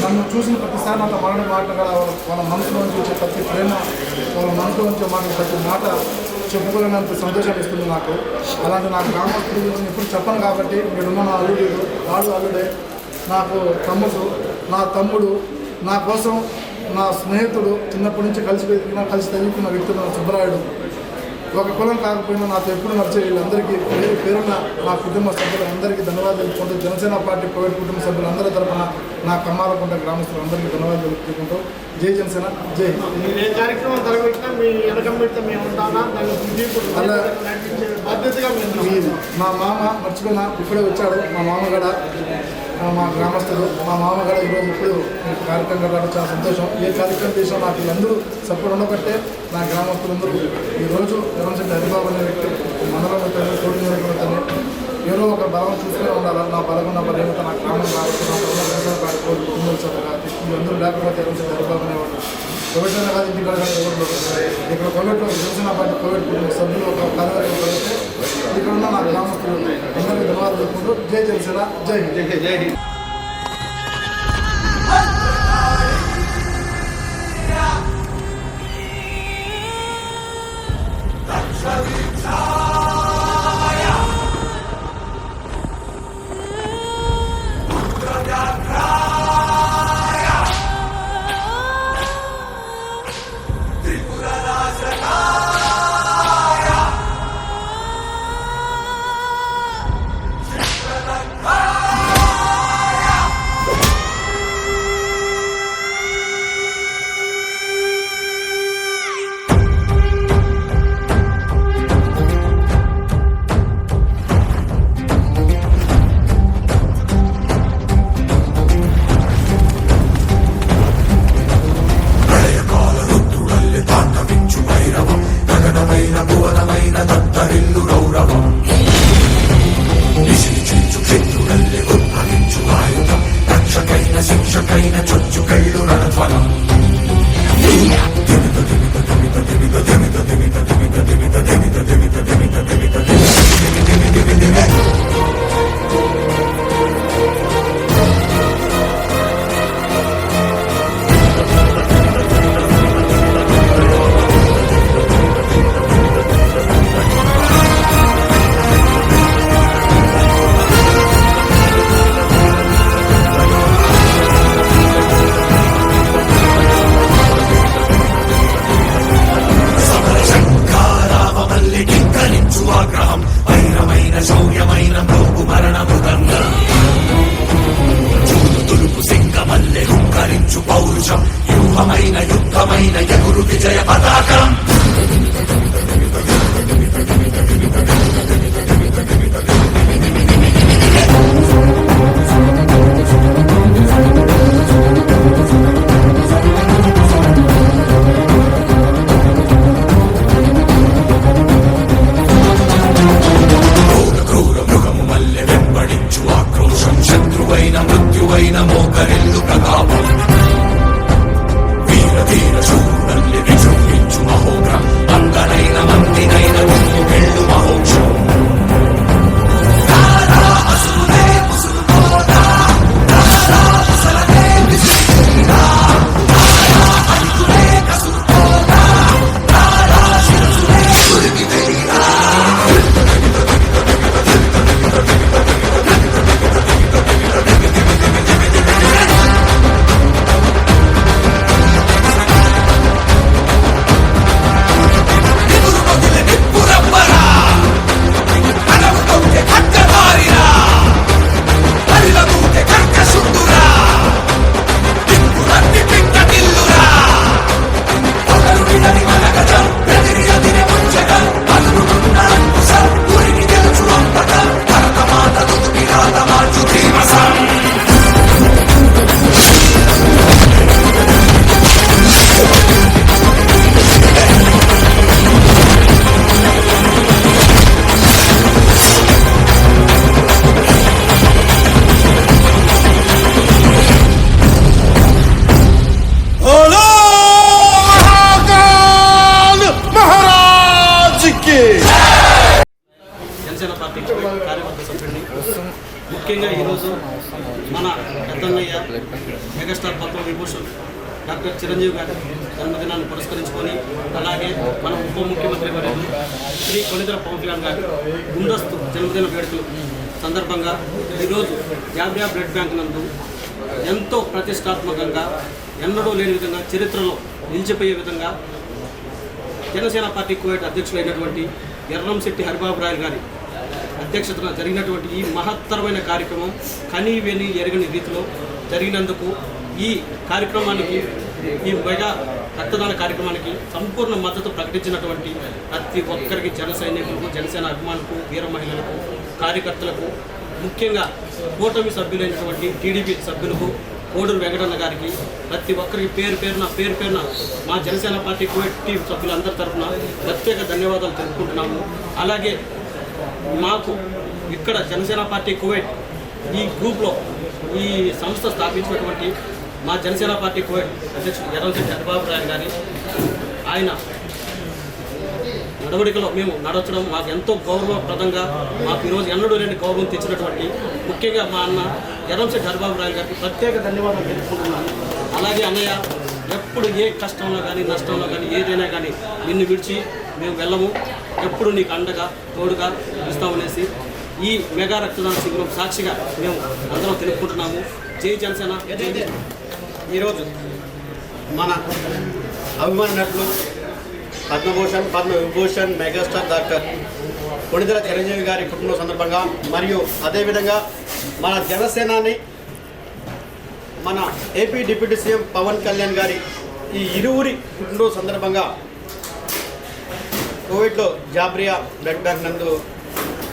నన్ను చూసిన ప్రతిసారి నాతో మాట్లాడే మాట కూడా వాళ్ళ మనసులో నుంచి వచ్చే ప్రతి ప్రేమ, వాళ్ళ మనసులో నుంచి మాట్లాడే ప్రతి మాట చెప్పుకోలేనంత సంతోషాన్ని ఇస్తుంది నాకు. అలాంటి నా గ్రామస్తుల గురించి ఎప్పుడు చెప్పను కాబట్టి మీరున్న నా అల్లుడు వాడు అల్లుడే, నాకు నా తమ్ముడు, నా కోసం నా స్నేహితుడు, చిన్నప్పటి నుంచి కలిసి చదువుకున్న వ్యక్తులు నా సుబ్బరాయుడు. ఒక కులం కాకపోయినా నాతో ఎప్పుడు నడిచే వీళ్ళందరికీ పేరున్న నా కుటుంబ సభ్యులందరికీ ధన్యవాదాలు తెలుపుకుంటూ జనసేన పార్టీ ప్రైవేట్ కుటుంబ సభ్యులందరి తరఫున నా కమ్మాలకుంట గ్రామస్తులందరికీ ధన్యవాదాలు తెలుపుకుంటూ జై జనసేన జై. ఏ కార్యక్రమం జరగబెట్టినా మీ వెనకంబెడితే మేము ఉంటానా అలా బాధ్యతగా మా మామ మర్చిపోయినా ఇప్పుడే వచ్చాడు. మా మామగడ మా గ్రామస్తులు, మా మామగడ ఈరోజు ఇప్పుడు కార్యక్రమం కావడం చాలా సంతోషం. ఏ కార్యక్రమం చేసినా నాకు వీళ్ళందరూ సపోర్ట్ ఉండబట్టే నా గ్రామస్తులందరూ ఈరోజు ఎర్రంశెట్టి హరిబాబు అనే వ్యక్తి మండలంలో తోటి నియోజకవర్గంలో ఏదో ఒక బలం చూసుకునే ఉండాలి. నా బలగం నా బలహీనత నా గ్రామం కావచ్చు, నా జనసేన పార్టీ కుటుంబ సభ్యులు కాదు. వీళ్ళందరూ లేకపోతే ఎర్రంశెట్టి హరిబాబు అనేవాడు కోవిడ్ కాదు. ఇంటికాడ ఇక్కడ కోవిడ్లో జనసేన పార్టీ కోవిడ్ కుటుంబ సభ్యులు ఒక కార్యవర్గం కలిగితే ఇక్కడ ఉన్న నా గ్రామస్తులు అందరికీ ధన్యవాదాలు చెప్పుకుంటూ జై జనసేన జై జై జై. మృత్యువైన జన్మదినాన్ని పురస్కరించుకొని అలాగే మన ఉప ముఖ్యమంత్రి వర్యులు శ్రీ కొణిదెల పవన్ కళ్యాణ్ గారి ముందస్తు జన్మదిన వేడుకలు సందర్భంగా ఈరోజు జాబ్రియా బ్లడ్ బ్యాంక్ నందు ఎంతో ప్రతిష్టాత్మకంగా ఎన్నడూ లేని విధంగా చరిత్రలో నిలిచిపోయే విధంగా జనసేన పార్టీ కువైట్ అధ్యక్షులైనటువంటి ఎర్రంశెట్టి హరిబాబు రాయలు గారి అధ్యక్షతన జరిగినటువంటి ఈ మహత్తరమైన కార్యక్రమం కనీ వెని ఎరగని రీతిలో జరిగినందుకు ఈ కార్యక్రమానికి ఈ మెగా రక్తదాన కార్యక్రమానికి సంపూర్ణ మద్దతు ప్రకటించినటువంటి ప్రతి ఒక్కరికి జన సైనికులకు జనసేన అభిమానులకు వీర మహిళలకు కార్యకర్తలకు ముఖ్యంగా కూటమి సభ్యులైనటువంటి టీడీపీ సభ్యులకు కోడూరు వెంకటన్న గారికి ప్రతి ఒక్కరికి పేరు పేరున మా జనసేన పార్టీ కువైట్ టీం సభ్యులందరి తరఫున ప్రత్యేక ధన్యవాదాలు తెలుపుకుంటున్నాము. అలాగే మాకు ఇక్కడ జనసేన పార్టీ కువైట్ ఈ గ్రూప్లో ఈ సంస్థ స్థాపించినటువంటి మా జనసేన పార్టీ కువైట్ అధ్యక్షుడు ఎర్రంశెట్టి హరిబాబు రాయలు గారి ఆయన నడవడికలో మేము నడవచ్చడం మాకు ఎంతో గౌరవప్రదంగా మాకు ఈరోజు ఎన్నడూ లేని గౌరవం తెచ్చినటువంటి ముఖ్యంగా మా అన్న ఎర్రంశెట్టి హరిబాబు రాయలు గారికి ప్రత్యేక ధన్యవాదాలు తెలుపుకుంటున్నాను. అలాగే అన్నయ్య ఎప్పుడు ఏ కష్టంలో కానీ నష్టంలో కానీ ఏదైనా కానీ నిన్ను విడిచి మేము వెళ్ళము, ఎప్పుడు నీకు అండగా తోడుగా ఇస్తామనేసి ఈ మెగా రక్తదాన శిబిరం సాక్షిగా మేము అందరం తెలుపుకుంటున్నాము. జై జనసేన. ఈరోజు మన అభిమాన నటులు పద్మభూషణ్ పద్మవిభూషణ్ మెగాస్టార్ డాక్టర్ కొణిదెల చిరంజీవి గారి పుట్టినరోజు సందర్భంగా మరియు అదేవిధంగా మన జనసేనాని మన AP deputy CM Pawan Kalyan గారి ఈ ఇరువురి పుట్టినరోజు సందర్భంగా కోవిడ్లో జాబ్రియా బ్లడ్ బ్యాంక్ నందు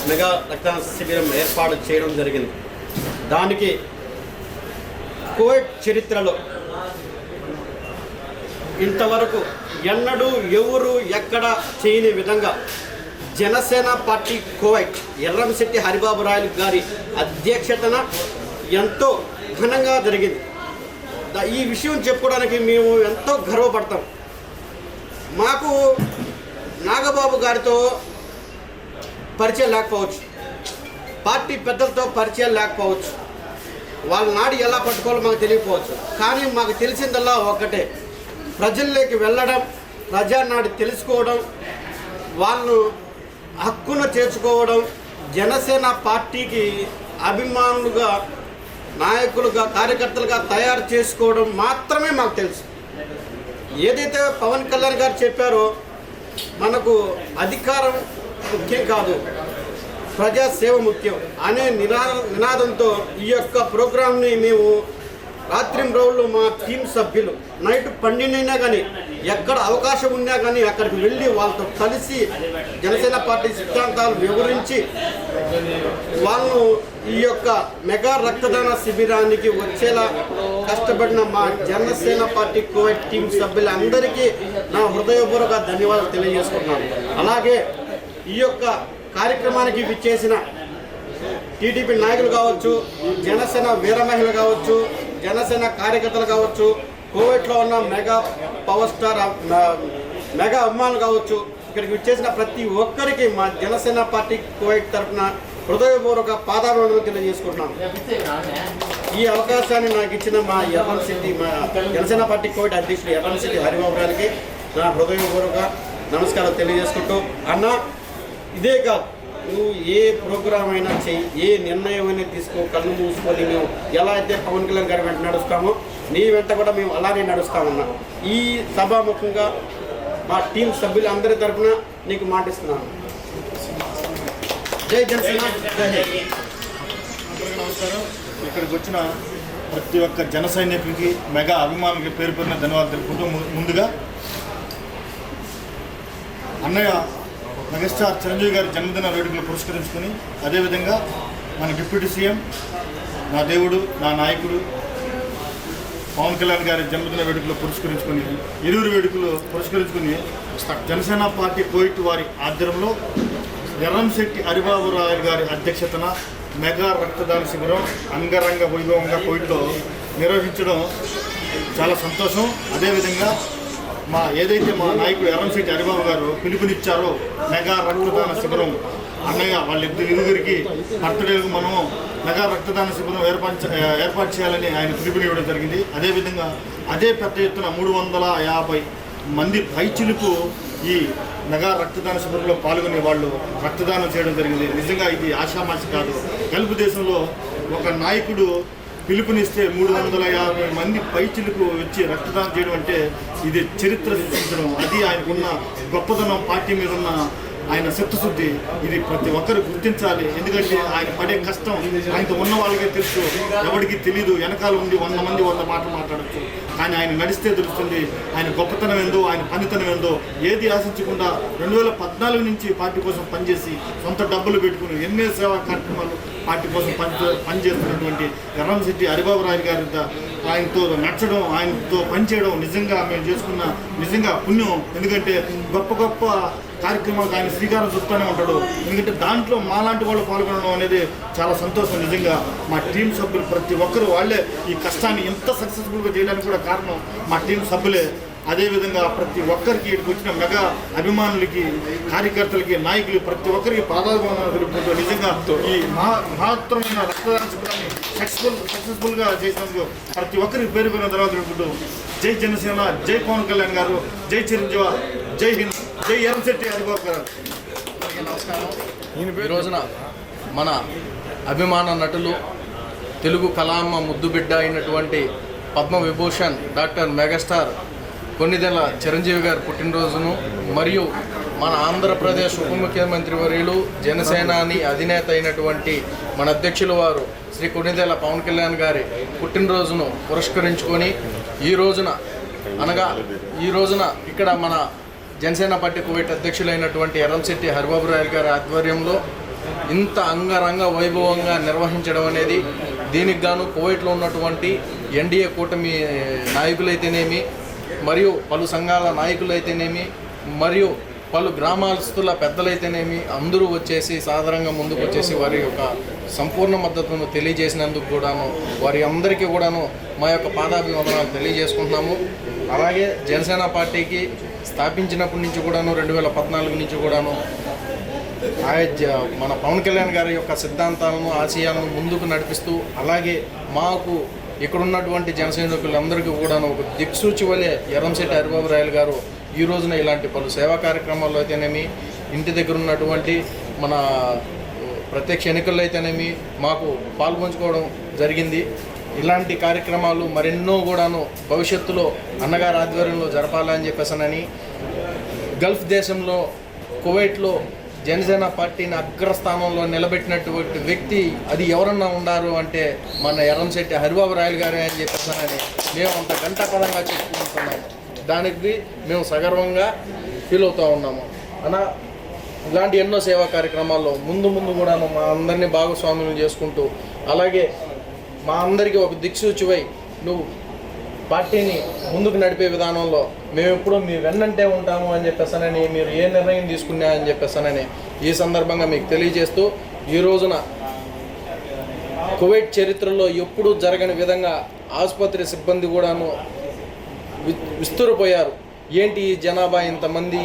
మెగా రక్తదాన శిబిరం ఏర్పాటు చేయడం జరిగింది. దానికి కోవిడ్ చరిత్రలో ఇంతవరకు ఎన్నడూ ఎవరు ఎక్కడ చేయని విధంగా జనసేన పార్టీ కువైట్ ఎర్రంశెట్టి హరిబాబు రాయలు గారి అధ్యక్షతన ఎంతో ఘనంగా జరిగింది. ఈ విషయం చెప్పుకోవడానికి మేము ఎంతో గర్వపడతాం. మాకు నాగబాబు గారితో పరిచయం లేకపోవచ్చు, పార్టీ పెద్దలతో పరిచయం లేకపోవచ్చు, వాళ్ళ నాడు ఎలా పట్టుకోవాలో మాకు తెలియకపోవచ్చు. కానీ మాకు తెలిసిందల్లా ఒక్కటే, ప్రజల్లోకి వెళ్ళడం, ప్రజానాడు తెలుసుకోవడం, వాళ్ళు హక్కును చేర్చుకోవడం, జనసేన పార్టీకి అభిమానులుగా నాయకులుగా కార్యకర్తలుగా తయారు చేసుకోవడం మాత్రమే మాకు తెలుసు. ఏదైతే పవన్ కళ్యాణ్ గారు చెప్పారో మనకు అధికారం ముఖ్యం కాదు, ప్రజాసేవ ముఖ్యం అనే నినాదంతో ఈ యొక్క ప్రోగ్రాంని మేము రాత్రింబౌళ్ళు మా టీం సభ్యులు నైట్ 12 అయినా కానీ ఎక్కడ అవకాశం ఉన్నా కానీ అక్కడికి వెళ్ళి వాళ్ళతో కలిసి జనసేన పార్టీ సిద్ధాంతాలు వివరించి వాళ్ళు ఈ యొక్క మెగా రక్తదాన శిబిరానికి వచ్చేలా కష్టపడిన మా జనసేన పార్టీ కువైట్ టీం సభ్యులందరికీ నా హృదయపూర్వక ధన్యవాదాలు తెలియజేసుకుంటున్నాను. అలాగే ఈ యొక్క కార్యక్రమానికి విచ్చేసిన టీడీపీ నాయకులు కావచ్చు, జనసేన వీర మహిళలు కావచ్చు, జనసేన కార్యకర్తలు కావచ్చు, కోవిడ్లో ఉన్న మెగా పవర్ స్టార్ మెగా అభిమానులు కావచ్చు, ఇక్కడికి విచ్చేసిన ప్రతి ఒక్కరికి మా జనసేన పార్టీ కువైట్ తరఫున హృదయపూర్వక పాదాభివందనలు తెలియజేసుకుంటున్నాను. ఈ అవకాశాన్ని నాకు ఇచ్చిన మా ఎర్రంశెట్టి మా జనసేన పార్టీ కువైట్ అధ్యక్షుడు ఎర్రంశెట్టి హరిబాబు గారికి నా హృదయపూర్వక నమస్కారం తెలియజేసుకుంటూ, అన్న ఇదే కాదు, నువ్వు ఏ ప్రోగ్రామ్ అయినా చెయ్యి, ఏ నిర్ణయం అయినా తీసుకో, కళ్ళు మూసుకొని మేము ఎలా అయితే పవన్ కళ్యాణ్ గారి వెంట నడుస్తామో నీ వెంట కూడా మేము అలానే నడుస్తామన్నా. ఈ సభాముఖంగా మా టీం సభ్యులందరి తరఫున నీకు మాటిస్తున్నాను. జై జనసేన, జై హింద్. నమస్కారం. ఇక్కడికి వచ్చిన ప్రతి ఒక్క జన సైనికునికి మెగా అభిమానులకి పేరు పేరున ధన్యవాదాలు తెలుపుకుంటూ, ముందుగా అన్నయ్య మెగాస్టార్ చిరంజీవి గారి జన్మదిన వేడుకలు పురస్కరించుకొని, అదేవిధంగా మన డిప్యూటీ సీఎం, నా దేవుడు, నా నాయకుడు పవన్ కళ్యాణ్ గారి జన్మదిన వేడుకలు పురస్కరించుకొని, ఇరువురు వేడుకలు పురస్కరించుకొని జనసేన పార్టీ కువైట్ వారి ఆధ్వర్యంలో ఎర్రంశెట్టి హరిబాబు రాయలు గారి అధ్యక్షతన మెగా రక్తదాన శిబిరం అంగరంగ వైభవంగా కువైట్లో నిర్వహించడం చాలా సంతోషం. అదేవిధంగా ఏదైతే మా నాయకుడు ఎర్రంశెట్టి హరిబాబు గారు పిలుపునిచ్చారో మెగా రక్తదాన శిబిరం అన్నయ్య వాళ్ళిద్దరికి బర్త్డేలకు మనం మెగా రక్తదాన శిబిరం ఏర్పాటు చేయాలని ఆయన పిలుపునివ్వడం జరిగింది. అదేవిధంగా అదే పెద్ద ఎత్తున 350 మంది పైచిలుకు ఈ మెగా రక్తదాన శిబిరంలో పాల్గొనే వాళ్ళు రక్తదానం చేయడం జరిగింది. నిజంగా ఇది ఆషామాషి కాదు. గల్ఫ్ దేశంలో ఒక నాయకుడు పిలుపునిస్తే 350 మంది పైచిలుకు వచ్చి రక్తదానం చేయడం అంటే ఇది చరిత్ర సృష్టించడం. అది ఆయనకున్న గొప్పదనం, పార్టీ మీద ఉన్న ఆయన చిత్తశుద్ధి. ఇది ప్రతి ఒక్కరు గుర్తించాలి. ఎందుకంటే ఆయన పడే కష్టం ఆయనతో ఉన్న వాళ్ళకే తెలుసు, ఎవరికి తెలీదు. వెనకాల ఉండి 100 మంది 100 మాటలు మాట్లాడచ్చు, కానీ ఆయన నడిస్తే తెలుస్తుంది ఆయన గొప్పతనం ఏందో, ఆయన పనితనం ఏందో. ఏది ఆశించకుండా 2014 నుంచి పార్టీ కోసం పనిచేసి సొంత డబ్బులు పెట్టుకుని ఎన్నో సేవా కార్యక్రమాలు పార్టీ కోసం పనిచేస్తున్నటువంటి ఎర్రంశెట్టి హరిబాబు రాయలు గారి ఆయనతో నచ్చడం, ఆయనతో పనిచేయడం నిజంగా మేము చేసుకున్న నిజంగా పుణ్యం. ఎందుకంటే గొప్ప గొప్ప కార్యక్రమాలకు ఆయన శ్రీకారం చుట్టూనే ఉంటాడు. ఎందుకంటే దాంట్లో మాలాంటి వాళ్ళు పాల్గొనడం అనేది చాలా సంతోషం. నిజంగా మా టీం సభ్యులు ప్రతి ఒక్కరు వాళ్ళే ఈ కష్టాన్ని ఎంత సక్సెస్ఫుల్గా చేయడానికి కూడా కారణం మా టీం సభ్యులే. అదేవిధంగా ప్రతి ఒక్కరికి ఇక్కడికి వచ్చిన మెగా అభిమానులకి, కార్యకర్తలకి, నాయకులు ప్రతి ఒక్కరికి పాదాభివందనాలు తెలుపుకుంటూ నిజంగా ఈ మహత్తరమైన రక్తదాన శిబిరాన్ని సక్సెస్ఫుల్గా చేసినందుకు ప్రతి ఒక్కరికి పేరు పేరున ధన్యవాదాలు తెలుపుకుంటూ జై జనసేన, జై పవన్ కళ్యాణ్ గారు, జై చిరంజీవి, జై హింద్, జై ఎర్రంశెట్టి హరిబాబు గారు. నమస్కారం. ఈ రోజున మన అభిమాన నటులు, తెలుగు కళామ్మ ముద్దుబిడ్డ అయినటువంటి పద్మవిభూషణ్ డాక్టర్ మెగాస్టార్ కొన్నిదెల చిరంజీవి గారి పుట్టినరోజును మరియు మన ఆంధ్రప్రదేశ్ ఉప ముఖ్యమంత్రి వర్యులు జనసేనాని అధినేత అయినటువంటి మన అధ్యక్షుల వారు శ్రీ కొన్నిదెల పవన్ కళ్యాణ్ గారి పుట్టినరోజును పురస్కరించుకొని ఈ రోజున ఇక్కడ మన జనసేన పార్టీ కువైట్ అధ్యక్షులైనటువంటి ఎర్రంశెట్టి హరిబాబు రాయలు గారి ఆధ్వర్యంలో ఇంత అంగరంగ వైభవంగా నిర్వహించడం అనేది దీనికి గాను కువైట్లో ఉన్నటువంటి ఎన్డీఏ కూటమి నాయకులైతేనేమి, మరియు పలు సంఘాల నాయకులైతేనేమి, మరియు పలు గ్రామాస్తుల పెద్దలైతేనేమి అందరూ వచ్చేసి సాధారణంగా ముందుకు వచ్చేసి వారి యొక్క సంపూర్ణ మద్దతును తెలియజేసినందుకు కూడాను వారి అందరికీ కూడాను మా యొక్క పాదాభివందనాలు తెలియజేసుకుంటున్నాము. అలాగే జనసేన పార్టీకి స్థాపించినప్పటి నుంచి కూడాను 2014 నుంచి కూడాను మన పవన్ కళ్యాణ్ గారి యొక్క సిద్ధాంతాలను, ఆశయాలను ముందుకు నడిపిస్తూ, అలాగే మాకు ఇక్కడ ఉన్నటువంటి జనసైనికులందరికీ కూడాను ఒక దిక్సూచి వలె ఎర్రంశెట్టి హరిబాబు రాయలు గారు ఈ రోజున ఇలాంటి పలు సేవా కార్యక్రమాల్లో అయితేనేమి, ఇంటి దగ్గర ఉన్నటువంటి మన ప్రత్యక్ష ఎన్నికల్లో అయితేనేమి మాకు పాల్పంచుకోవడం జరిగింది. ఇలాంటి కార్యక్రమాలు మరెన్నో కూడాను భవిష్యత్తులో అన్నగారి ఆధ్వర్యంలో జరపాలని చెప్పేసానని, గల్ఫ్ దేశంలో కువైట్లో జనసేన పార్టీని అగ్రస్థానంలో నిలబెట్టినటువంటి వ్యక్తి అది ఎవరన్నా ఉన్నారు అంటే మన ఎర్రంశెట్టి హరిబాబు రాయలు గారే అని చెప్పేసానని మేము అంత గంటాపరంగా చెప్పుకుంటున్నాము. దానికి మేము సగర్వంగా ఫీల్ అవుతూ ఉన్నాము. ఇలాంటి ఎన్నో సేవా కార్యక్రమాల్లో ముందు కూడా మా అందరినీ భాగస్వాములు చేసుకుంటూ, అలాగే మా అందరికీ ఒక దిక్సూచివై నువ్వు పార్టీని ముందుకు నడిపే విధానంలో మేము ఎప్పుడూ మీ వెన్నంటే ఉంటాము అని చెప్పేసానని, మీరు ఏ నిర్ణయం తీసుకున్నా అని చెప్పేసానని ఈ సందర్భంగా మీకు తెలియజేస్తూ, ఈ రోజున కువైట్ చరిత్రలో ఎప్పుడూ జరగని విధంగా ఆసుపత్రి సిబ్బంది కూడాను విస్తురిపోయారు. ఏంటి ఈ జనాభా ఇంతమంది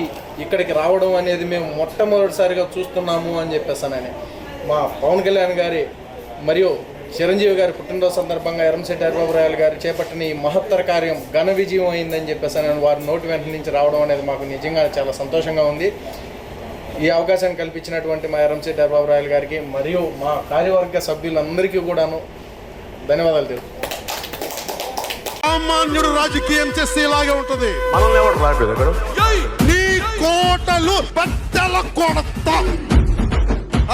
ఇక్కడికి రావడం అనేది మేము మొట్టమొదటిసారిగా చూస్తున్నాము అని చెప్పేసానని మా పవన్ కళ్యాణ్ గారి మరియు చిరంజీవి గారి పుట్టినరోజు సందర్భంగా ఎర్రంశెట్టి హరిబాబు రాయలు గారు చేపట్టిన ఈ మహత్తర కార్యం ఘన విజయం అయిందని చెప్పేసానని వారి నోటి వెంట నుంచి రావడం అనేది మాకు నిజంగా చాలా సంతోషంగా ఉంది. ఈ అవకాశాన్ని కల్పించినటువంటి మా ఎర్రంశెట్టి హరిబాబు రాయలు గారికి మరియు మా కార్యవర్గ సభ్యులందరికీ కూడాను ధన్యవాదాలు తెలుపు. సామాన్యుడు రాజకీయం చేస్తే ఇలాగే ఉంటది. నీ కోటలు బద్దల కొడతా,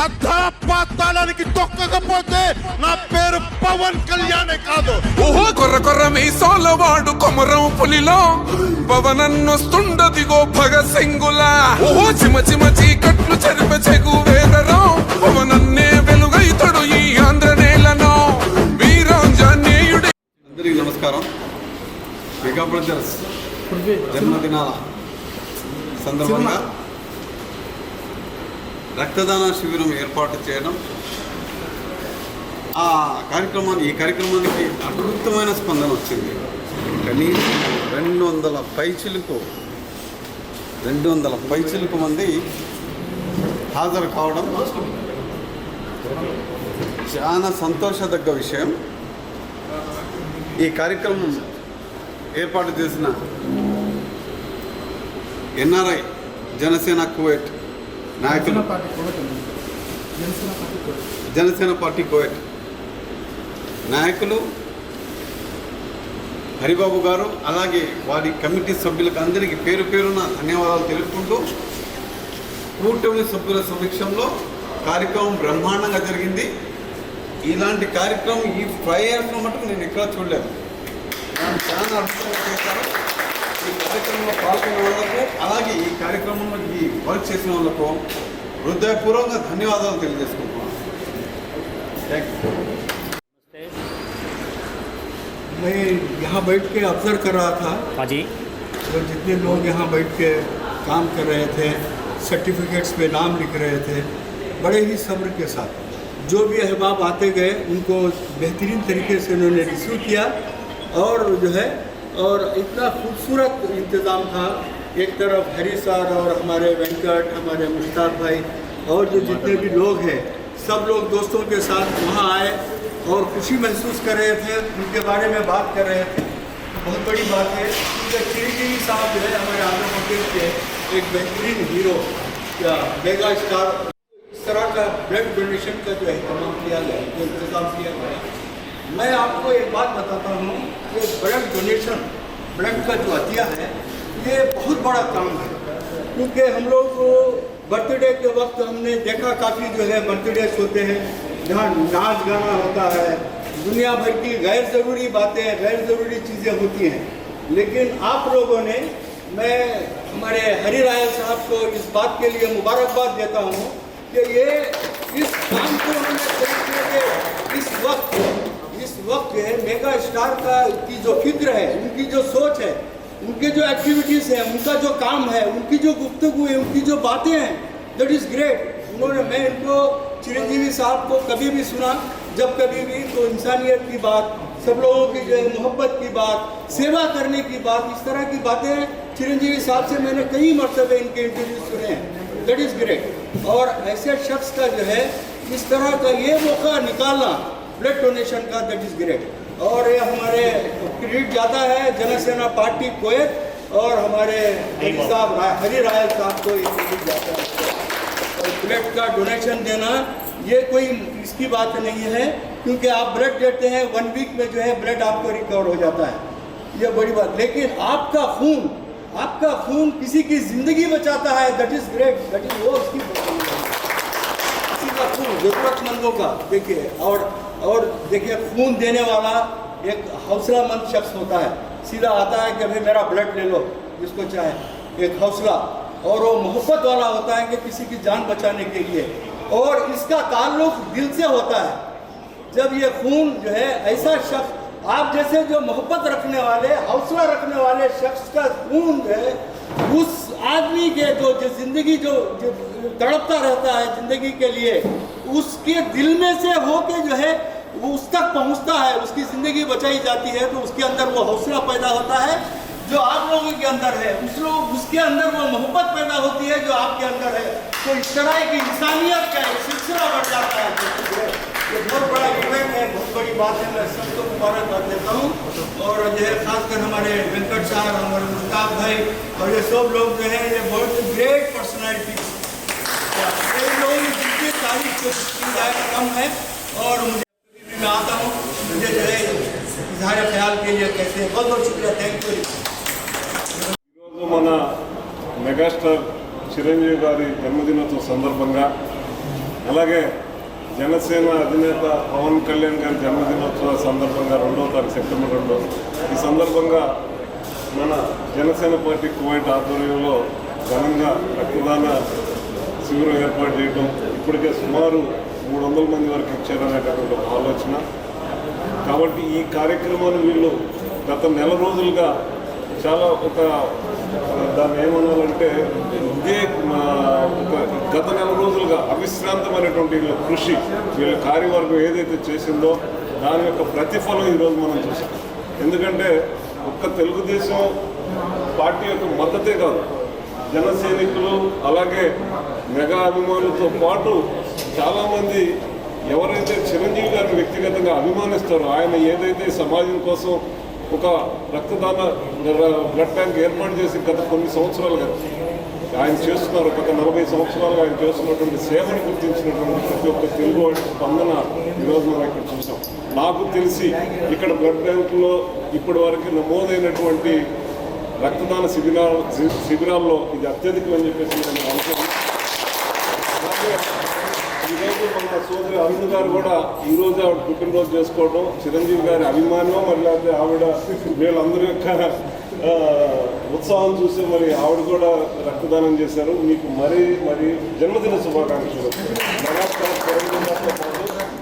అధాపాతాళానికి తొక్కకపోతే నా పేరు పవన్ కళ్యాణే కాదు. ఓహో కొర్ర మీసాల వాడు కొమరం పులిలో పవనన్నొస్తుండదిగో భగత్ సింగులా. ఓహో చిమ చీకట్లు చెరిప చెగు వేదరం పవనన్నే వెలుగైతడు ఈ ఆంధ్ర నేలను వీరాంజనేయుడి. అందరికీ నమస్కారం. మెగా బ్రదర్స్ జన్మదినాల సందర్భంగా రక్తదాన శిబిరం ఏర్పాటు చేయడం, ఈ కార్యక్రమానికి అద్భుతమైన స్పందన వచ్చింది. కనీసం 200 పైచిలుకు మంది హాజరు కావడం చాలా సంతోషదగ్గ విషయం. ఈ కార్యక్రమం ఏర్పాటు చేసిన ఎన్ఆర్ఐ జనసేన కువైట్ నాయకులు, జనసేన పార్టీ కువైట్ నాయకులు హరిబాబు గారు, అలాగే వారి కమిటీ సభ్యులకు అందరికీ పేరు పేరున ధన్యవాదాలు తెలుపుకుంటూ, కూటమి సభ్యుల సమక్షంలో కార్యక్రమం బ్రహ్మాండంగా జరిగింది. ఇలాంటి కార్యక్రమం ఈ 5 yearsలో మటుకు నేను ఎక్కడా చూడలేదు. చాలా అద్భుతంగా చేశారు. ఈ కార్యక్రమంలో పాల్గొన్న వాళ్ళకు, అలాగే ఈ కార్యక్రమంలో ఈ వర్క్ చేసిన వాళ్ళకు హృదయపూర్వకంగా ధన్యవాదాలు తెలియజేసుకుంటున్నాను. Thank you. मैं यहाँ बैठ के ऑब्जर्व कर रहा था। हाँ जी। और जितने लोग यहाँ बैठ के काम कर रहे थे, सर्टिफिकेट्स पे नाम लिख रहे थे, बड़े ही सब्र के साथ जो भी अहबाब आते गए उनको बेहतरीन तरीके से उन्होंने रिसीव किया। और जो है और इतना खूबसूरत इंतज़ाम था। एक तरफ हरी सर और हमारे वेंकट, हमारे मुश्ताक भाई और जो जितने भी लोग हैं, सब लोग दोस्तों के साथ वहाँ आए और खुशी महसूस कर रहे थे, उनके बारे में बात कर रहे थे। बहुत बड़ी बात है क्योंकि चिरंजीवी साहब जो है हमारे आंध्र प्रदेश के एक बेहतरीन हीरो या मेगा स्टार। इस तरह का ब्लड डोनेशन का जो अहतमाम किया गया, जो इंतज़ाम किया गया, मैं आपको एक बात बताता हूँ कि ब्लड डोनेशन, ब्लड का जो अतिया है, ये बहुत बड़ा काम है। क्योंकि हम लोग को बर्थडे के वक्त हमने देखा काफ़ी जो है बर्थडेज होते हैं जहाँ नाच गाना होता है, दुनिया भर की गैर ज़रूरी बातें, गैर ज़रूरी चीज़ें होती हैं। लेकिन आप लोगों ने, मैं हमारे हरी रायल साहब को इस बात के लिए मुबारकबाद देता हूँ कि ये इस काम को उन्होंने इस वक्त मेगा स्टार का की जो फिक्र है, उनकी जो सोच है, उनके जो एक्टिविटीज़ हैं, उनका जो काम है, उनकी जो गुफ्तगू है, उनकी जो बातें हैं, दैट इज़ ग्रेट। उन्होंने, मैं इनको चिरंजीवी साहब को कभी भी सुना, जब कभी भी तो इंसानियत की बात, सब लोगों की जो है मोहब्बत की बात, सेवा करने की बात, इस तरह की बातें चिरंजीवी साहब से मैंने कई मरतबे इनके इंटरव्यू सुने हैं। That is great. और ऐसे शख्स का जो है इस तरह का ये मौका निकालना ब्लड डोनेशन का, दैट इज़ ग्रेट। और ये हमारे क्रेडिट जाता है जनसेना पार्टी कुवैत और हमारे हरी रायल साहब को ये क्रेडिट जाता है। ब्लड का डोनेशन देना ये कोई इसकी बात नहीं है, क्योंकि आप ब्लड देते हैं 1 वीक में जो है ब्लड आपको रिकवर हो जाता है, ये बड़ी बात। लेकिन आपका खून किसी की ज़िंदगी बचाता है, that is great. That is वो उसकी किसी का खून ज़रूरतमंदों का, देखिए। और देखिए, खून देने वाला एक हौसलामंद शख्स होता है, सीधा आता है कि भाई मेरा ब्लड ले लो, जिसको चाहे, एक हौसला। और वो मोहब्बत वाला होता है कि किसी की जान बचाने के लिए, और इसका ताल्लुक दिल से होता है। जब ये खून जो है ऐसा शख्स, आप जैसे जो मोहब्बत रखने वाले, हौसला रखने वाले शख्स का खून जो है, उस आदमी के जो ज़िंदगी जो तड़पता रहता है ज़िंदगी के लिए, उसके दिल में से हो के जो है वो उस तक पहुँचता है, उसकी ज़िंदगी बचाई जाती है। तो उसके अंदर वो हौसला पैदा होता है जो आप लोगों के अंदर है, उसके अंदर वो मोहब्बत पैदा होती है जो आपके अंदर है। तो इस तरह की इंसानियत का एक सिलसिला बढ़ जाता है। ये बहुत बड़ा इवेंट है, बहुत बड़ी बात है। मैं सबको मुबारकबाद देता हूँ। और जो है खासकर हमारे वेंकट साहब, हमारे मुश्ताक भाई और ये सब लोग जो है, ये बहुत ग्रेट पर्सनैलिटी, लोगों की जितनी तारीफ की जाए कम है। और मुझे मैं आता हूँ, मुझे जो है इजहार ख्याल के लिए कहते हैं। बहुत बहुत शुक्रिया, थैंक यू। మన మెగాస్టార్ చిరంజీవి గారి జన్మదినోత్సవ సందర్భంగా, అలాగే జనసేన అధినేత పవన్ కళ్యాణ్ గారి జన్మదినోత్సవ సందర్భంగా 2వ తారీఖు సెప్టెంబర్ 2 ఈ సందర్భంగా మన జనసేన పార్టీ కువైట్ ఆధ్వర్యంలో ఘనంగా రక్తదాన శిబిరం ఏర్పాటు చేయడం, ఇప్పటికే సుమారు 300 మంది వరకు ఇచ్చారనేటటువంటి ఒక ఆలోచన. కాబట్టి ఈ కార్యక్రమాన్ని వీళ్ళు గత నెల రోజులుగా చాలా దాన్ని ఏమనాలంటే ఇదే గత నెల రోజులుగా అవిశ్రాంతమైనటువంటి వీళ్ళ కృషి, వీళ్ళ కార్యవర్గం ఏదైతే చేసిందో దాని యొక్క ప్రతిఫలం ఈరోజు మనం చూసాం. ఎందుకంటే ఒక్క తెలుగుదేశం పార్టీ యొక్క మద్దతే కాదు, జన సైనికులు అలాగే మెగా అభిమానులతో పాటు చాలామంది ఎవరైతే చిరంజీవి గారిని వ్యక్తిగతంగా అభిమానిస్తారో, ఆయన ఏదైతే సమాజం కోసం ఒక రక్తదాన బ్లడ్ బ్యాంక్ ఏర్పాటు చేసి గత కొన్ని సంవత్సరాలుగా ఆయన చేస్తున్నారు, గత 40 సంవత్సరాలుగా ఆయన చేస్తున్నటువంటి సేవను గుర్తించినటువంటి ప్రతి ఒక్క తెలుగు వాడి స్పందన ఈరోజు మనం ఇక్కడ చూసాం. నాకు తెలిసి ఇక్కడ బ్లడ్ బ్యాంకులో ఇప్పటి వరకు నమోదైనటువంటి రక్తదాన శిబిరాల్లో ఇది అత్యధికం అని చెప్పేసి నేను అనుకుంటున్నాను. ఈరోజు మన సోదరి అరుణ్ గారు కూడా ఈరోజు ఆవిడ పుట్టినరోజు చేసుకోవడం, చిరంజీవి గారి అభిమానం, మరి లేకపోతే ఆవిడ వీళ్ళందరి యొక్క ఉత్సాహం చూసి మరి ఆవిడ కూడా రక్తదానం చేశారు. మీకు మరి జన్మదిన శుభాకాంక్షలు. మెగాస్టార్ చిరంజీవి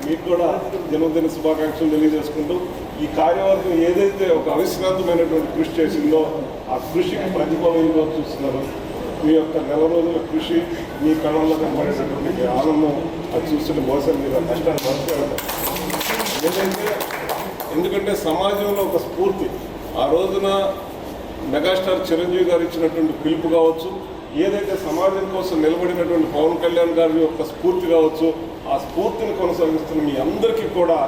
మీకు కూడా జన్మదిన శుభాకాంక్షలు తెలియజేసుకుంటూ, ఈ కార్యవర్గం ఏదైతే ఒక అవిశ్రాంతమైనటువంటి కృషి చేసిందో ఆ కృషికి ప్రతిఫలం ఈరోజు చూస్తున్నారు. మీ యొక్క 4 రోజుల కృషి, మీ కళల్లో కనబడేటటువంటి ఆనందం అది చూస్తుంటే బహుశా మీరు కష్టాన్ని మర్చిపోయారు. ఏదైతే ఎందుకంటే సమాజంలో ఒక స్ఫూర్తి, ఆ రోజున మెగాస్టార్ చిరంజీవి గారు ఇచ్చినటువంటి పిలుపు కావచ్చు, ఏదైతే సమాజం కోసం నిలబడినటువంటి పవన్ కళ్యాణ్ గారి యొక్క స్ఫూర్తి కావచ్చు, ఆ స్ఫూర్తిని కొనసాగిస్తున్న మీ అందరికీ కూడా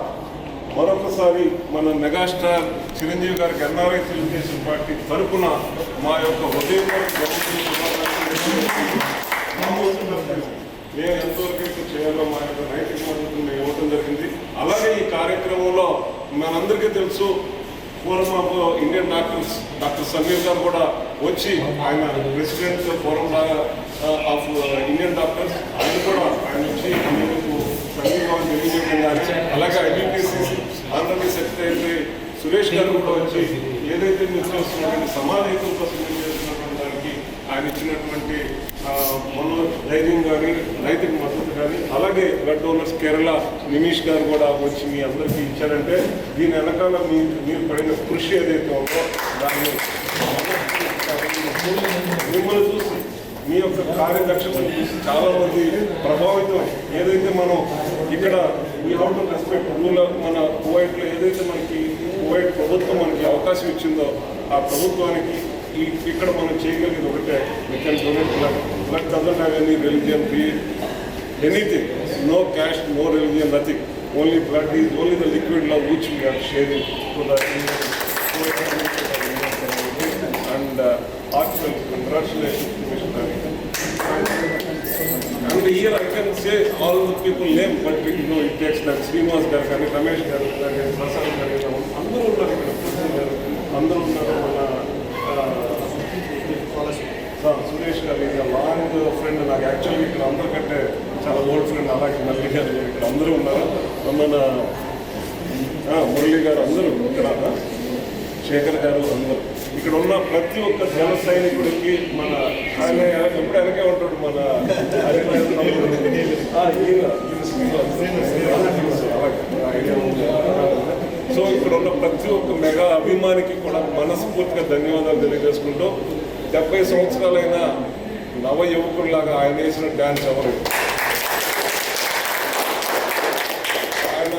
మరొకసారి మన మెగాస్టార్ చిరంజీవి గారికి ఎన్ఆర్ఐ తెలుగుదేశం పార్టీ తరఫున మా యొక్క నేను ఎంతవరకు చేయాలో మా యొక్క నైతిక మద్దతును ఇవ్వడం జరిగింది. అలాగే ఈ కార్యక్రమంలో మనందరికీ తెలుసు, forum of Indian doctors doctor Sameer గారు కూడా వచ్చి ఆయన president forum of Indian doctors ఆయన కూడా ఆయన వచ్చి మీకు సంఘీభావం తెలియజేయడం కానీ, అలాగే ఐబీపీసీ ఆంధ్రప్రదేశ్ సెక్రటరీ సురేష్ గారు కూడా వచ్చి ఏదైతే మీరు చేస్తున్నటువంటి సమాజం కోసం మీరు చేస్తున్నటువంటి దానికి ఆయన ఇచ్చినటువంటి ధైర్యం కానీ నైతిక మద్దతు కానీ, అలాగే బ్లడ్ డోనర్స్ కేరళ నిమీష్ గారు కూడా వచ్చి మీ అందరికీ ఇచ్చారంటే దీని వెనకాల మీరు పడిన కృషి ఏదైతే ఉందో దాన్ని మిమ్మల్ని చూసి మీ యొక్క కార్యదక్షతను చూసి చాలామంది ప్రభావితం. ఏదైతే మనం ఇక్కడ వీ హౌ టు రెస్పెక్ట్ మన కువైట్లో ఏదైతే మనకి కువైట్ ప్రభుత్వం మనకి అవకాశం ఇచ్చిందో ఆ ప్రభుత్వానికి ఇక్కడ మనం చేయగలిగేది ఒకటే, we can donate blood. Blood doesn't have any religion, anything, no caste, no religion, nothing. Only blood is only the liquid love which we are sharing to the and heartfelt congratulations to missionary. And here I can say all the people name, but you know it takes time. Srinivas garu కానీ రమేష్ గారు కానీ ప్రసాద్ గారు అందరూ ఉన్నారు ఇక్కడ, అందరూ ఉన్నారు. మన సురేష్ గారు ఇది లాంగ్ ఫ్రెండ్ నాకు, యాక్చువల్లీ ఇక్కడ అందరికంటే చాలా ఓల్డ్ ఫ్రెండ్. అలాగే మురళి గారు ఇక్కడ అందరూ ఉన్నారు. మన మురళి గారు అందరూ ఇక్కడ, శేఖర్ గారు అందరూ ఇక్కడ ఉన్న ప్రతి ఒక్క జన సైనికుడికి మన ఆయన ఎప్పుడు వెనకే ఉంటాడు మన సో ఇక్కడ ఉన్న ప్రతి ఒక్క మెగా అభిమానికి కూడా మనస్ఫూర్తిగా ధన్యవాదాలు తెలియజేసుకుంటూ, 70 సంవత్సరాలైన నవ యువకుల్లాగా ఆయన వేసిన డ్యాన్స్ ఎవరు, ఆయన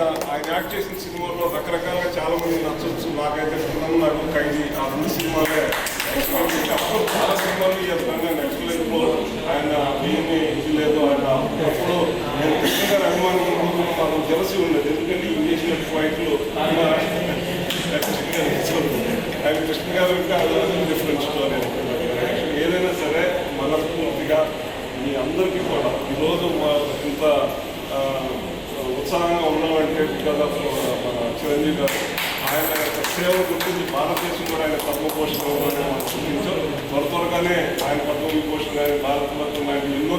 యాక్ట్ చేసిన సినిమాల్లో రకరకాలుగా చాలా మంది నచ్చవచ్చు. నాకైతే నాకు ఖైదీ ఆ 2 సినిమాలే అప్పుడు చాలా సినిమాలు నెక్స్ట్ ఆయన ఏమీ ఇది లేదు. ఆయన అప్పుడు నేను కృష్ణ గారి అభిమానం మాకు తెలిసి ఉండేది, ఎందుకంటే ఈ చేసిన ఫైట్లు ఆయన కృష్ణ గారు డిఫరెంట్ స్టోరీ. ఏదైనా సరే మనస్ఫూర్తిగా మీ అందరికీ కూడా ఈరోజు ఇంత ఉత్సాహంగా ఉన్నామంటే బికాజ్ ఆఫ్ చిరంజీవి గారు. ఆయన యొక్క సేవ గుర్తించి భారతదేశం కూడా ఆయన పద్మభూషణ్ మనం చూపించారు. త్వరగానే ఆయన పద్మవిభూషణ్ కానీ భారతరత్న లాంటి ఎన్నో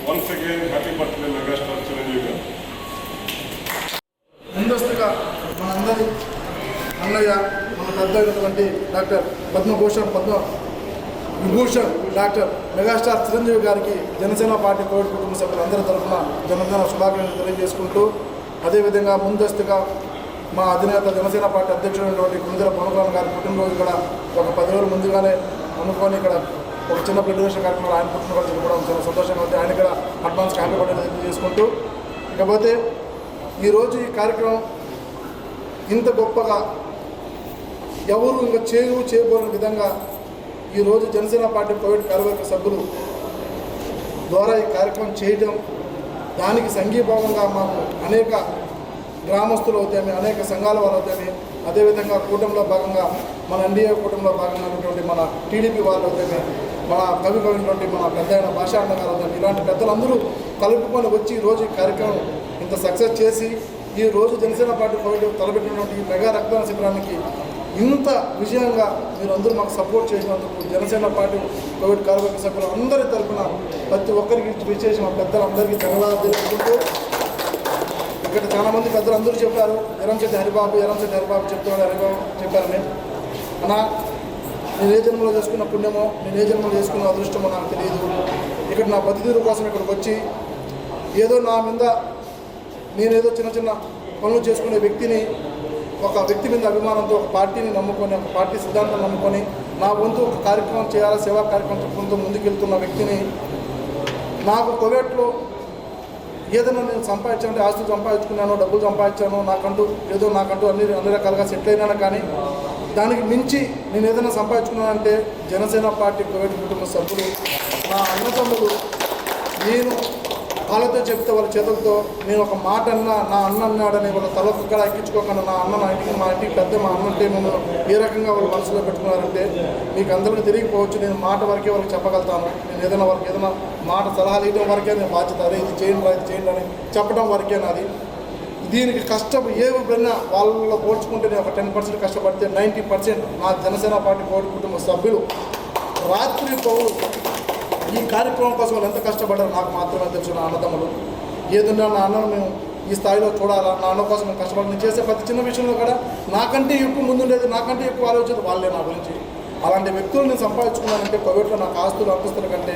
once again happy birthday megastar Chiranjeevi garu. ముందస్తుగా మనందరి అన్నయ్య, మన పెద్దటువంటి doctor Padma Bhushan Vibhushan doctor megastar Chiranjeevi గారికి జనసేన పార్టీ కోవిడ్ కుటుంబ సభ్యులందరి తరఫున జన్మదిన శుభాకాంక్షలు తెలియజేసుకుంటూ, అదేవిధంగా ముందస్తుగా మా అధినేత జనసేన పార్టీ అధ్యక్షుడైనటువంటి కుందర పవన్ కళ్యాణ్ గారి పుట్టినరోజు కూడా ఒక 10 రోజుల ముందుగానే అనుకొని ఇక్కడ ఒక చిన్న బ్లడ్ డొనేషన్ కార్యక్రమాలు ఆయన పుట్టినరోజు జరుపుకోవడం చాలా సంతోషంగా ఉంది. ఆయన కూడా అడ్వాన్స్ హ్యాపీ బర్త్డే తెలియజేసుకుంటూ, ఇకపోతే ఈరోజు ఈ కార్యక్రమం ఇంత గొప్పగా ఎవరు ఇంకా చేయబోని విధంగా ఈరోజు జనసేన పార్టీ కోవిడ్ కార్యవర్గ సభ్యులు ద్వారా ఈ కార్యక్రమం చేయడం, దానికి సంఘీభావంగా మాకు అనేక గ్రామస్తులు అవుతాయి, అనేక సంఘాల వాళ్ళు అవుతాయి, అదేవిధంగా కూటమిలో భాగంగా మన ఎన్డీఏ కూటమిలో భాగంగా ఉన్నటువంటి మన టీడీపీ వాళ్ళు అవుతాయి, మన కవినటువంటి మన పెద్ద అయిన భాషా అన్నగారు అవుతాయి, ఇలాంటి పెద్దలందరూ కలుపుకొని వచ్చి ఈరోజు ఈ కార్యక్రమం ఇంత సక్సెస్ చేసి ఈరోజు జనసేన పార్టీ కోవిడ్ తలపెట్టినటువంటి మెగా రక్తదాన శిబిరానికి ఇంత విజయంగా మీరందరూ మాకు సపోర్ట్ చేసినందుకు జనసేన పార్టీ కోవిడ్ కార్యవర్గ సభ్యులు అందరి తరఫున ప్రతి ఒక్కరికి విశేషం మా పెద్దలందరికీ ధన్యవాదాలు తెలుపుకుంటూ, ఇక్కడ చాలామంది పెద్దలు అందరూ చెప్పారు, ఎరంశెట్టి హరిబాబు చెప్తున్నాడు, హరిబాబు చెప్పారని. అన్నా, నేను ఏ జన్మలో చేసుకున్న పుణ్యమో, నేను ఏ జన్మలో చేసుకున్న అదృష్టమో నాకు తెలియదు. ఇక్కడ నా బతిదీరు కోసం ఇక్కడికి వచ్చి ఏదో నా మీద నేనేదో చిన్న చిన్న పనులు చేసుకునే వ్యక్తిని, ఒక వ్యక్తి మీద అభిమానంతో ఒక పార్టీని నమ్ముకొని, ఒక పార్టీ సిద్ధాంతం నమ్ముకొని నా వంతు ఒక కార్యక్రమం చేయాలి, సేవా కార్యక్రమం చెప్పుకుంటూ ముందుకెళ్తున్న వ్యక్తిని నాకు కోవిడ్లో ఏదైనా నేను సంపాదించాలంటే ఆస్తులు సంపాదించుకున్నాను, డబ్బులు సంపాదించాను, నాకంటూ అన్ని రకాలుగా సెటిల్ అయినాను. కానీ దానికి మించి నేను ఏదైనా సంపాదించుకున్నానంటే జనసేన పార్టీ కోవిడ్ కుటుంబ సభ్యులు, నా అన్నతమ్ములు, నేను వాళ్ళతో చెప్తే వాళ్ళ చేతులతో నేను ఒక మాట అన్నా, నా అన్న అన్నాడని వాళ్ళ తలకు కూడా ఎక్కించుకోకుండా నా అన్న మా ఇంటికి పెద్ద మా అన్న అంటే మమ్మల్ని ఏ రకంగా వాళ్ళు మనసులో పెట్టుకున్నారంటే మీకు అందరికీ తెలియకపోవచ్చు. నేను మాట వరకే వాళ్ళకి చెప్పగలుగుతాను. నేను ఏదైనా వాళ్ళకి ఏదైనా మాట సలహాలు ఇవ్వడం వరకే నేను బాధ్యత. అదే ఇది చేయండి అని చెప్పడం వరకే నాది. దీనికి కష్టం ఏమైనా వాళ్ళలో పోల్చుకుంటే నేను ఒక 10% కష్టపడితే 90% నా జనసేన పార్టీ కోడి కుటుంబ సభ్యులు రాత్రి పౌరు ఈ కార్యక్రమం కోసం వాళ్ళు ఎంత కష్టపడ్డారో నాకు మాత్రమే తెలుసు. నా అన్నదమ్ములు ఏదన్నా నా అన్నను మేము ఈ స్థాయిలో చూడాలా, నా అన్న కోసం మేము కష్టపడి నేను చేసే ప్రతి చిన్న విషయంలో కూడా నాకంటే ఎక్కువ ముందుండేది, నాకంటే ఎక్కువ ఆలోచన వాళ్ళే నా గురించి. అలాంటి వ్యక్తులు నేను సంపాదించుకున్నానంటే కోవిడ్లో నాకు ఆస్తులు అంతస్తుల కంటే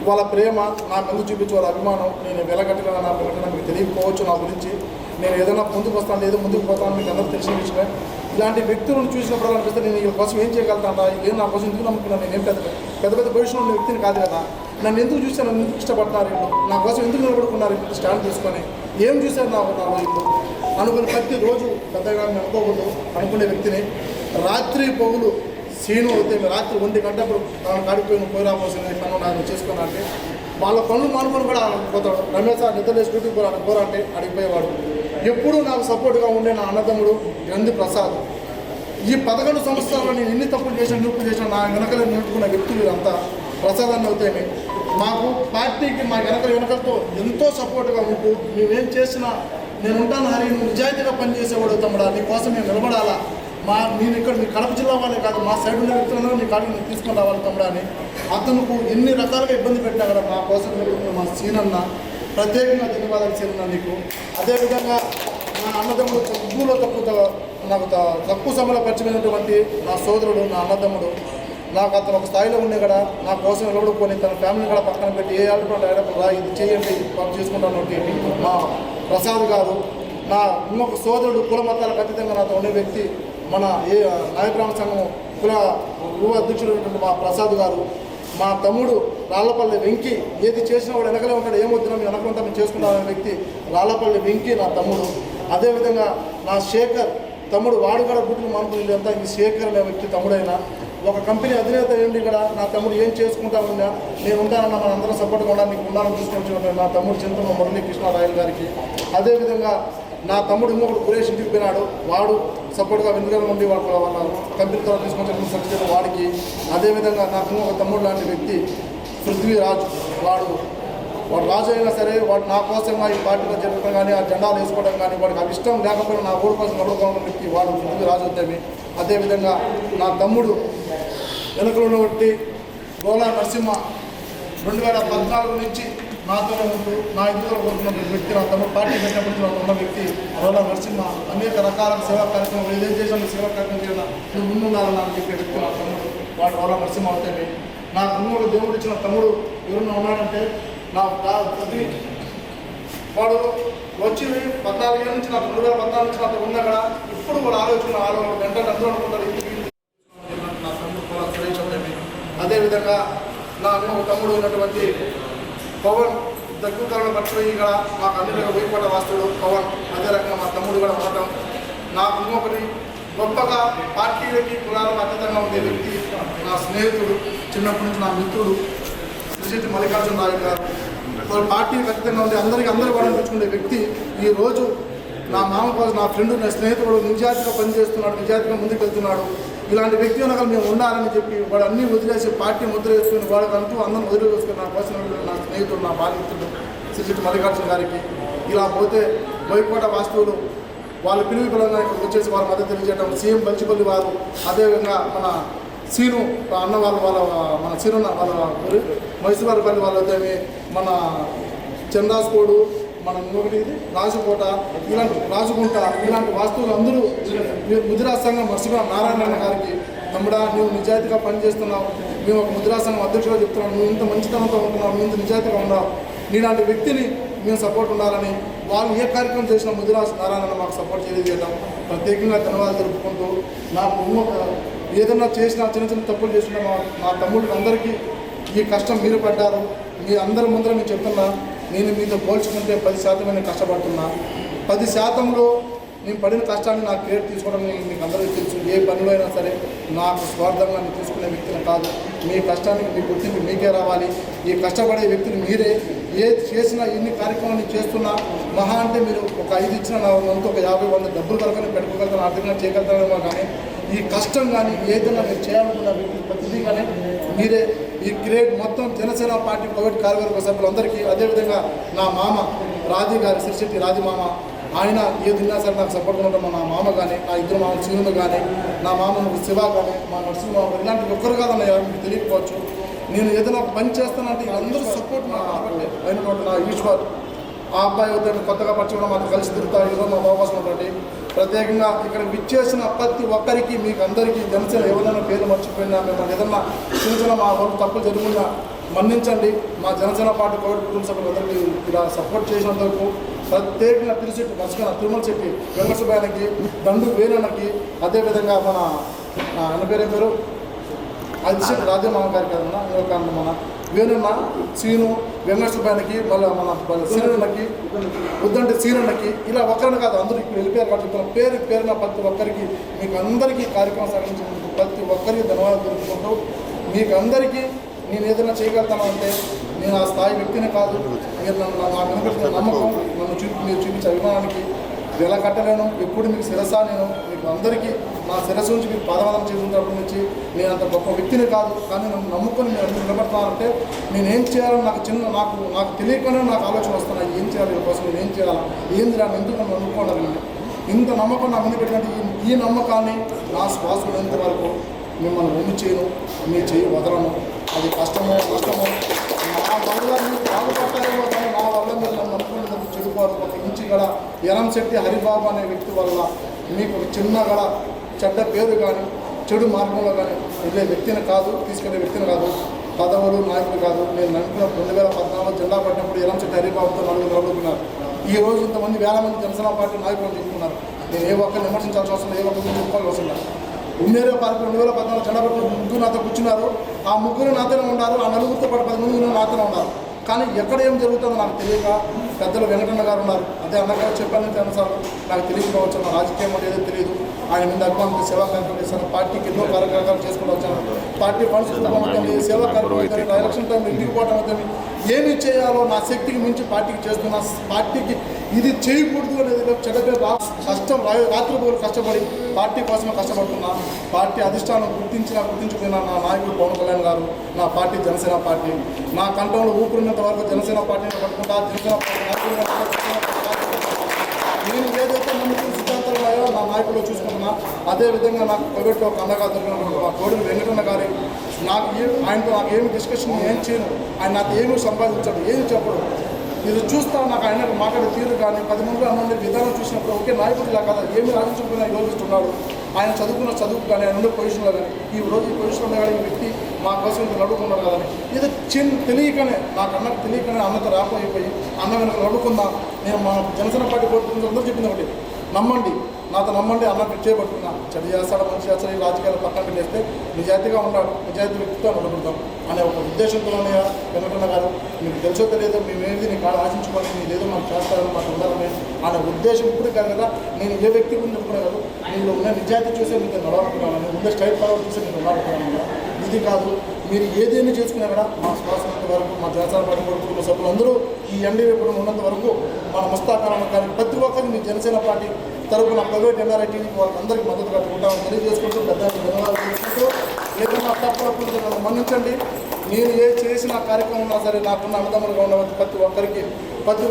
వాళ్ళ ప్రేమ, నా ముందు చూపించి వాళ్ళ అభిమానం నేను వెలగట్టగా నా వెలగట్టడం మీకు తెలియకపోవచ్చు. నా గురించి నేను ఏదైనా ముందుకు వస్తాను, ఏదో ముందుకు పోతాను మీకు అందరూ తెలిసిన విషయమే. ఇలాంటి వ్యక్తులను చూసినప్పుడు అనిపిస్తే నేను వీళ్ళ కోసం ఏం చేయగలుగుతాను, ఏం నా కోసం ఎందుకు నమ్ముకున్నాను, నేను ఏం పెద్ద పొజిషన్లో ఉన్న వ్యక్తిని కాదు కదా. నన్ను ఎందుకు చూసాను, నన్ను ఎందుకు ఇష్టపడతారు, నా కోసం ఎందుకు నిలబడుకున్నారు, స్టాండ్ తీసుకొని ఏం చూశారు నా ఇప్పుడు అనుకుని ప్రతిరోజు పెద్దగా అనుకోకూడదు అనుకునే వ్యక్తిని రాత్రి పొగులు సీను అయితే రాత్రి 1 గంట ఇప్పుడు కాడిపోయిన పోయిరాపోసిన పనులు నాకు చేసుకున్నా అంటే వాళ్ళ పనులు మానుకొని కూడా పోతాడు. రమేష్ నిద్రలేసి డ్యూటీకి పోరంటే అడిగిపోయేవాడు. ఎప్పుడూ నాకు సపోర్ట్గా ఉండే నా అన్నదమ్ముడు గ్రంథి ప్రసాద్. ఈ 11 సంవత్సరాల్లో నేను ఎన్ని తప్పులు చేసినా నా వెనకలు నిలుపుకున్న వ్యక్తులు అంతా ప్రసాద్ అన్న అవుతాయి. మాకు పార్టీకి మా వెనకలతో ఎంతో సపోర్ట్గా ఉంటూ మేమేం చేసినా నేను ఉంటాను హరి, నువ్వు నిజాయితీగా పనిచేసేవాడు తమ్ముడా, నీ కోసం నేను నిలబడాలా, నేను ఇక్కడ మీ కడప జిల్లా వాళ్ళే కాదు మా సైడ్ ఉన్న వ్యక్తులను నీ కాడికి నేను తీసుకొని రావాలి తమ్ముడా అని అతనుకు ఎన్ని రకాలుగా ఇబ్బంది పెట్టినా కూడా మా కోసం మా సీనన్న ప్రత్యేకంగా ధన్యవాదాలు సీనన్న నీకు. అదేవిధంగా నా అన్నదమ్ముడు తక్కువలో నాకు తక్కువ సమయంలో పరిచయమైనటువంటి నా సోదరుడు, నా అన్నదమ్ముడు, నాకు అతను ఒక స్థాయిలో ఉండే కూడా నా కోసం నిలబడుకొని తన ఫ్యామిలీని కూడా పక్కన పెట్టి ఏ ఆడపడు రా ఇది చేయండి పని చేసుకుంటాను మా ప్రసాద్ గారు. నా ఇంకొక సోదరుడు కుల మతాలకు అతీతంగా నాతో ఉండే వ్యక్తి మన నాయకురామ సంఘం కుల యువ అధ్యక్షుడు మా ప్రసాద్ గారు. మా తమ్ముడు రాళ్లపల్లి వెంకి, ఏది చేసినా వాడు వెనకలే ఉంటాడు, ఏమొద్దునా మేము వెనకంతా మేము చేసుకుంటామనే వ్యక్తి రాళ్లపల్లి వెంకి నా తమ్ముడు. అదేవిధంగా నా శేఖర్ తమ్ముడు, వాడు కూడా గుడ్లు మానుకుని అంతా ఈ శేఖర్ అనే వ్యక్తి తమ్ముడైనా ఒక కంపెనీ అధినేత ఏంటి ఇక్కడ నా తమ్ముడు ఏం చేసుకుంటా ఉన్నా నేను ఉంటానన్నా మన అందరం సపోర్ట్గా ఉండాలి, నీకు ఉండాలని తీసుకొని నా తమ్ముడు చింతన మురళీ కృష్ణారాయలు గారికి. అదేవిధంగా నా తమ్ముడు ఇంకొకటి సురేష్ ఇంటికి పోయినాడు, వాడు సపోర్ట్గా వెనుకగా ఉండి వాళ్ళ కంపెనీ ద్వారా తీసుకొని సర్టిఫికేట్ వాడికి. అదేవిధంగా నాకు ఇంకొక తమ్ముడు లాంటి వ్యక్తి పృథ్వీరాజు, వాడు రాజు అయినా సరే వాడు నా కోసంగా ఈ పార్టీలో జరగడం కానీ ఆ జెండాలు వేసుకోవడం కానీ వాడికి అది ఇష్టం లేకపోయినా నా ఊరి కోసం నడుపుకోవడం వ్యక్తి వాడు పృథ్వీరాజు అవుతాయి. అదేవిధంగా నా తమ్ముడు వెనుకలు ఉన్నటువంటి గోలా నరసింహ 2014 నుంచి నాతోనే ఉంటూ నా ఇంట్లో కోరుకున్న వ్యక్తి, నా తమ్ముడు పార్టీ పెట్టినప్పుడు నాకు ఉన్న వ్యక్తి గోలా నరసింహ. అనేక రకాల సేవా కార్యక్రమాలు ఏదేం చేసినా సేవా కార్యక్రమం చేయాలి నువ్వు ముందుండాలని అని చెప్పే వ్యక్తి నా తమ్ముడు, వాడు గోలా నరసింహ అవుతాయి. నా తమ్ముడు దేవుడు ఇచ్చిన తమ్ముడు ఎవరన్నా ఉన్నాడంటే నా వాడు వచ్చి 14 ఏళ్ళ నుంచి నాకు 2014 నుంచి నాతో ఉన్నా కూడా ఇప్పుడు కూడా ఆలోచన వెంటనే అందరూ అనుకుంటారు నా తమ్ముడు కూడా సురేష్ అవుతాయి. అదేవిధంగా నా తమ్ముడు ఉన్నటువంటి పవన్ దగ్గుతరణ పట్టుకుని ఇక్కడ మాకు అన్ని రకాల వేయపడ్డ వాస్తుడు పవన్. అదే రకంగా మా తమ్ముడు కూడా ఉండటం నాకు ఇంకొకటి గొప్పగా పార్టీలకి కులాలకు అతీతంగా ఉండే వ్యక్తి నా స్నేహితుడు, చిన్నప్పటి నుంచి నా మిత్రుడు శ్రీ మల్లికార్జున నాయుడు గారు. వాళ్ళ పార్టీకి ఖచ్చితంగా ఉండి అందరూ కూడా తెచ్చుకునే వ్యక్తి ఈరోజు నా మామ కోసం, నా ఫ్రెండ్, నా స్నేహితుడు నిజాయితీగా పనిచేస్తున్నాడు, నిజాయితీగా ముందుకు వెళ్తున్నాడు. ఇలాంటి వ్యక్తి వెనకాల మేము ఉండాలని చెప్పి వాడు అన్నీ వదిలేసి పార్టీ ముద్ర వేసుకుని వాడికి అంటూ అందరం వదిలి వేసుకుని నా కోసం నా స్నేహితుడు, నా బాధితుడు శ్రీ మల్లికార్జున గారికి. ఇలా పోతే బోయకోట వాస్తువులు వాళ్ళ పిలుపు పిల్లలు వచ్చేసి వాళ్ళ మద్దతు తెలియజేయడం, సీఎం బల్చిపల్లి వారు, అదేవిధంగా మన సీను అన్న వాళ్ళ మన సీను వాళ్ళ మైసూరుపల్లి వాళ్ళతోమి, మన చందాస్కోడు, మన ఇంకొకటి రాజుకోట, రాజుకుంట, ఇలాంటి వాస్తువులు అందరూ ముదిరా సంఘం మర్చిగా నారాయణ గారికి, తమ్ముడా నువ్వు నిజాయితీగా పనిచేస్తున్నావు, మేము ఒక ముదిరా సంఘం అధ్యక్షుడిగా చెప్తున్నాం, నువ్వు ఇంత మంచితనంతో ఉంటున్నావు, నువ్వు ఇంత నిజాయితీగా ఉన్నావు, నీలాంటి వ్యక్తిని మేము సపోర్ట్ ఉండాలని వాళ్ళు ఏ కార్యక్రమం చేసినా ముదిరా నారాయణ మాకు సపోర్ట్ చేయడం ప్రత్యేకంగా ధన్యవాదాలు తెలుపుకుంటూ, నాకు ఏదైనా చేసినా చిన్న తప్పులు చేసినా మా తమ్ముడు అందరికీ ఈ కష్టం మీరు పడ్డారు. మీ అందరి ముందర నేను చెప్తున్నా, నేను మీతో పోల్చుకుంటే 10% నేను కష్టపడుతున్నా. 10%లో నేను పడిన కష్టాన్ని నాకు క్రియేట్ తీసుకోవడం మీకు అందరికీ తెలుసు. ఏ పనిలో అయినా సరే నాకు స్వార్థంగా నేను తీసుకునే వ్యక్తిని కాదు. మీ కష్టానికి మీ గుర్తింపు మీకే రావాలి. ఈ కష్టపడే వ్యక్తులు మీరే. ఏది చేసినా ఎన్ని కార్యక్రమాలు చేస్తున్నా మహా అంటే మీరు ఒక 5 ఇచ్చిన నా వంతు ఒక 50-100 డబ్బులు కనుక పెట్టుకోగలుగుతాను, ఆర్థికంగా చేయగలుగుతానేమో. కానీ ఈ కష్టం కానీ ఏదైనా మీరు చేయాలనుకున్న వ్యక్తులు ప్రతిదీ కానీ మీరే. ఈ క్రియేట్ మొత్తం జనసేన పార్టీ కోవిడ్ కార్యవర్గ సభ్యులందరికీ, అదేవిధంగా నా మామ రాజీ గారి సిరిశెట్టి రాజీ మామ, ఆయన ఏదిన్నా సరే నాకు సపోర్ట్గా ఉంటాం. మా మామ కానీ, నా ఇద్దరు మామ సీనులు కానీ, నా మామ శివ కానీ, మా నరసింహమామ, ఇలాంటి ఒక్కరు కాదన్న మీకు తెలియకపోవచ్చు. నేను ఏదైనా ఒక పని చేస్తానంటే అందరూ సపోర్ట్ నాకు కాబట్టి అయినటువంటి నా ఈశ్వర్, ఆ అబ్బాయి అవుతాడు కొత్తగా పరిచయం మాకు కలిసి తిరుగుతారు. ఈరోజు మా బాబాస్ ఉంటుంది. ప్రత్యేకంగా ఇక్కడ విచ్చేసిన ప్రతి ఒక్కరికి మీకు అందరికీ జనసేన ఎవరైనా పేరు మర్చిపోయినా, మేము ఏదన్నా చిన్న మా వరకు తప్పులు జరుగుతున్నా మన్నించండి. మా జనసేన పార్టీ కోవిడ్ కుటుంబ సభ్యులందరికీ ఇలా సపోర్ట్ చేసినందుకు ప్రత్యేకంగా తిరుచెట్టు మర్చిపోయిన తిరుమల చెట్టి వెంకటసుబ్బాయనకి, దండు వేరన్నకి, అదేవిధంగా మన ఆయన పేరు అదిశెట్టి రాజమామ గారికి కదన్నా, ఇంకొక మన వేణున్న సీను వెంకటసుబ్బాయనకి, మళ్ళీ మన సీనున్నకి, ఉద్దంటి సీనున్నకి, ఇలా ఒక్కరిని కాదు అందరూ ఇక్కడ వెళ్ళిపోయారు కాబట్టి చెప్తున్న పేరున ప్రతి ఒక్కరికి మీకు అందరికీ కార్యక్రమం సాగించినందుకు ప్రతి ఒక్కరికి ధన్యవాదాలు తెలుపుకుంటూ, మీకు అందరికీ నేను ఏదైనా చేయగలుగుతాను అంటే నేను ఆ స్థాయి వ్యక్తిని కాదు. మీరు నా వెనుక నమ్మకం, మీరు చూపించే అభిమానానికి ఎలా కట్టలేను. ఎప్పుడు మీకు శిరసా నేను మీకు అందరికీ నా శిరస్సు నుంచి మీకు పాదవాదం చేసినప్పటి నుంచి నేను అంత గొప్ప వ్యక్తిని కాదు. కానీ నన్ను నమ్ముకొని మీరు అందరూ నిలబడతానంటే నేనేం చేయాలో నాకు తెలియకుండా నాకు ఆలోచన వస్తున్నాయి. ఏం చేయాలి వీళ్ళ నేను ఏం చేయాలా, ఏంది నన్ను ఎందుకు నన్ను నమ్ముకోవాలి. ఇంత నమ్మకం నా ముందు పెట్టినట్టు ఈ నమ్మకాన్ని నా శ్వాస ఉన్నంత వరకు మిమ్మల్ని ఒమ్మి చేయను, మీ చేయి వదలను. అది కష్టమో నష్టమో నా వల్ల మీరు బాగుపడతారేమో, కానీ నా వల్ల మీరు నన్ను నమ్ముకునేందుకు చెడుకోరు. ఒక ఇంచి గల ఎరంశెట్టి హరిబాబు అనే వ్యక్తి వల్ల మీకు ఒక చిన్న గల చెడ్డ పేరు కానీ చెడు మార్గంలో కానీ వెళ్ళే వ్యక్తిని కాదు, తీసుకెళ్లే వ్యక్తిని కాదు, పదవులు నాయకులు కాదు. నేను నమ్ముకున్న 2014 జెండా పట్టినప్పుడు ఎరంశెట్టి హరిబాబుతో 4 నిలబడుతున్నారు. ఈ రోజు ఇంతమంది 1000 మంది జనసేన పార్టీ నాయకులు చెప్పుకున్నారు. నేను ఏ ఒక్కరిని విమర్శించాల్సిన అవసరం, ఏ ఒక్కరిని చెప్పుకోవాల్సిన అవసరం లేదు. ఉన్నేరే పార్టీ 2014 జెండా పట్టిన ముగ్గురు నాతో కూర్చున్నారు. ఆ ముగ్గురు నాతోనే ఉన్నారు. ఆ నలుగురితో పాటు 10 మంది నాతోనే ఉన్నారు. కానీ ఎక్కడ ఏం జరుగుతుందో నాకు తెలియక పెద్దలు వెంకటన్న గారు ఉన్నారు. అదే అన్నగారు చెప్పాను తెలుసారు, నాకు తెలియకపోవచ్చు. నా రాజకీయం అంటే ఏదో తెలియదు. ఆయన మీద అభిమానులు సేవా కార్యక్రమం చేశాను. పార్టీకి ఎన్నో కార్యక్రమాలు చేసుకుంటూ వచ్చాను. పార్టీ ఫండ్స్ అవుతుంది, సేవా కార్యక్రమం, ఎలక్షన్ టైం ఇంటికి పోవడం అవుతుంది. ఏమి చేయాలో నా శక్తికి మించి పార్టీకి చేస్తున్నా. పార్టీకి ఇది చేయకూడదు అనేది చెడ్డ కష్టం రాత్రిపూలు కష్టపడి పార్టీ కోసమే కష్టపడుతున్నా. పార్టీ అధిష్టానం గుర్తించుకున్న నా నాయకుడు పవన్ కళ్యాణ్ గారు, నా పార్టీ జనసేన పార్టీ, నా కంఠంలో ఊపిరినంత వరకు జనసేన పార్టీని పట్టుకుంటా. జనసేన నేను ఏదైతే నమ్ముకున్న సిద్ధాంతాలు ఉన్నాయో నా నాయకులు చూసుకుంటున్నా. అదేవిధంగా నాకు కోవిడ్లో ఒక అండగా దొరికినటువంటి మా కోడిని వెంకటన్న గారి ఆయనతో నాకు ఏమి డిస్కషన్ ఏం చేయను. ఆయన నాకు ఏమీ సంపాదించాడు, ఏమి చెప్పడు. ఇది చూస్తా నాకు ఆయన మాట్లాడే తీరు కానీ 10 మంది అన్న విధానం చూసినప్పుడు ఒకే నాయకుడు ఇలా కదా ఏమి రాజించకపోయినా యోగిస్తున్నాడు. ఆయన చదువుకున్న చదువుకు కానీ ఆయన ఉండే పొజిషన్లో కానీ ఈ రోజు ఈ పొజిషన్లో కానీ ఈ వ్యక్తి మా కోసం ఇంత నడుపుకున్నాడు కదని ఇది తెలియకనే నాకు అన్నకు తెలియకనే అన్నతో రాకపోయిపోయి అన్న వెనక నడుపుకుందా. నేను మా జనసేన పార్టీ కోరుకుంటే అందరూ చెప్పింది ఒకటి, నమ్మండి నాతో నమ్మండి, అన్న చేయబట్టుకున్నా. చెడు చేస్తాడు, మంచి చేస్తాడు, ఈ రాజకీయాలు పక్కన పెట్టేస్తే నిజాయితీగా ఉన్నాడు, నిజాయితీ వ్యక్తితో నిలబడతాం అనే ఒక ఉద్దేశంతోనే వెంకటన్న గారు మీకు తెలుసో తెలియదు, మేమేది నీ కాడ ఆశించుకొని మీరేదో మాకు చేస్తారని మాకు ఉండాలని అనే ఉద్దేశం ఇప్పుడు కాదు కదా. నేను ఏ వ్యక్తి గురించి చెప్పుకునే కాదు, నేను ఉన్న నిజాయితీ చూసే మీకు నడవనుకున్నాను, ఉండే స్టైల్ పవర్ చూసి నేను నడవనుకున్నాను. ఇది కాదు, మీరు ఏదేమి చేసుకున్నా కూడా మా శ్వాసంత వరకు మా జనసేన పార్టీ కుటుంబ సభ్యులందరూ ఈ ఎన్డీఏ కూడా ఉన్నంత వరకు మన ముస్తాకాలం కానీ ప్రతి ఒక్కరు మీ జనసేన పార్టీ తరఫున ప్రైవేట్ ఎన్ఆర్ఐటీ వాళ్ళందరికీ మద్దతు కట్టుకుంటామని తెలియజేసుకుంటూ పెద్ద ధన్యవాదాలు చేసుకుంటూ ఏదైనా తప్పులు మన్నించండి. నేను ఏ చేసిన కార్యక్రమం ఉన్నా సరే నాకున్న అన్నదమ్ములుగా ఉన్న ప్రతి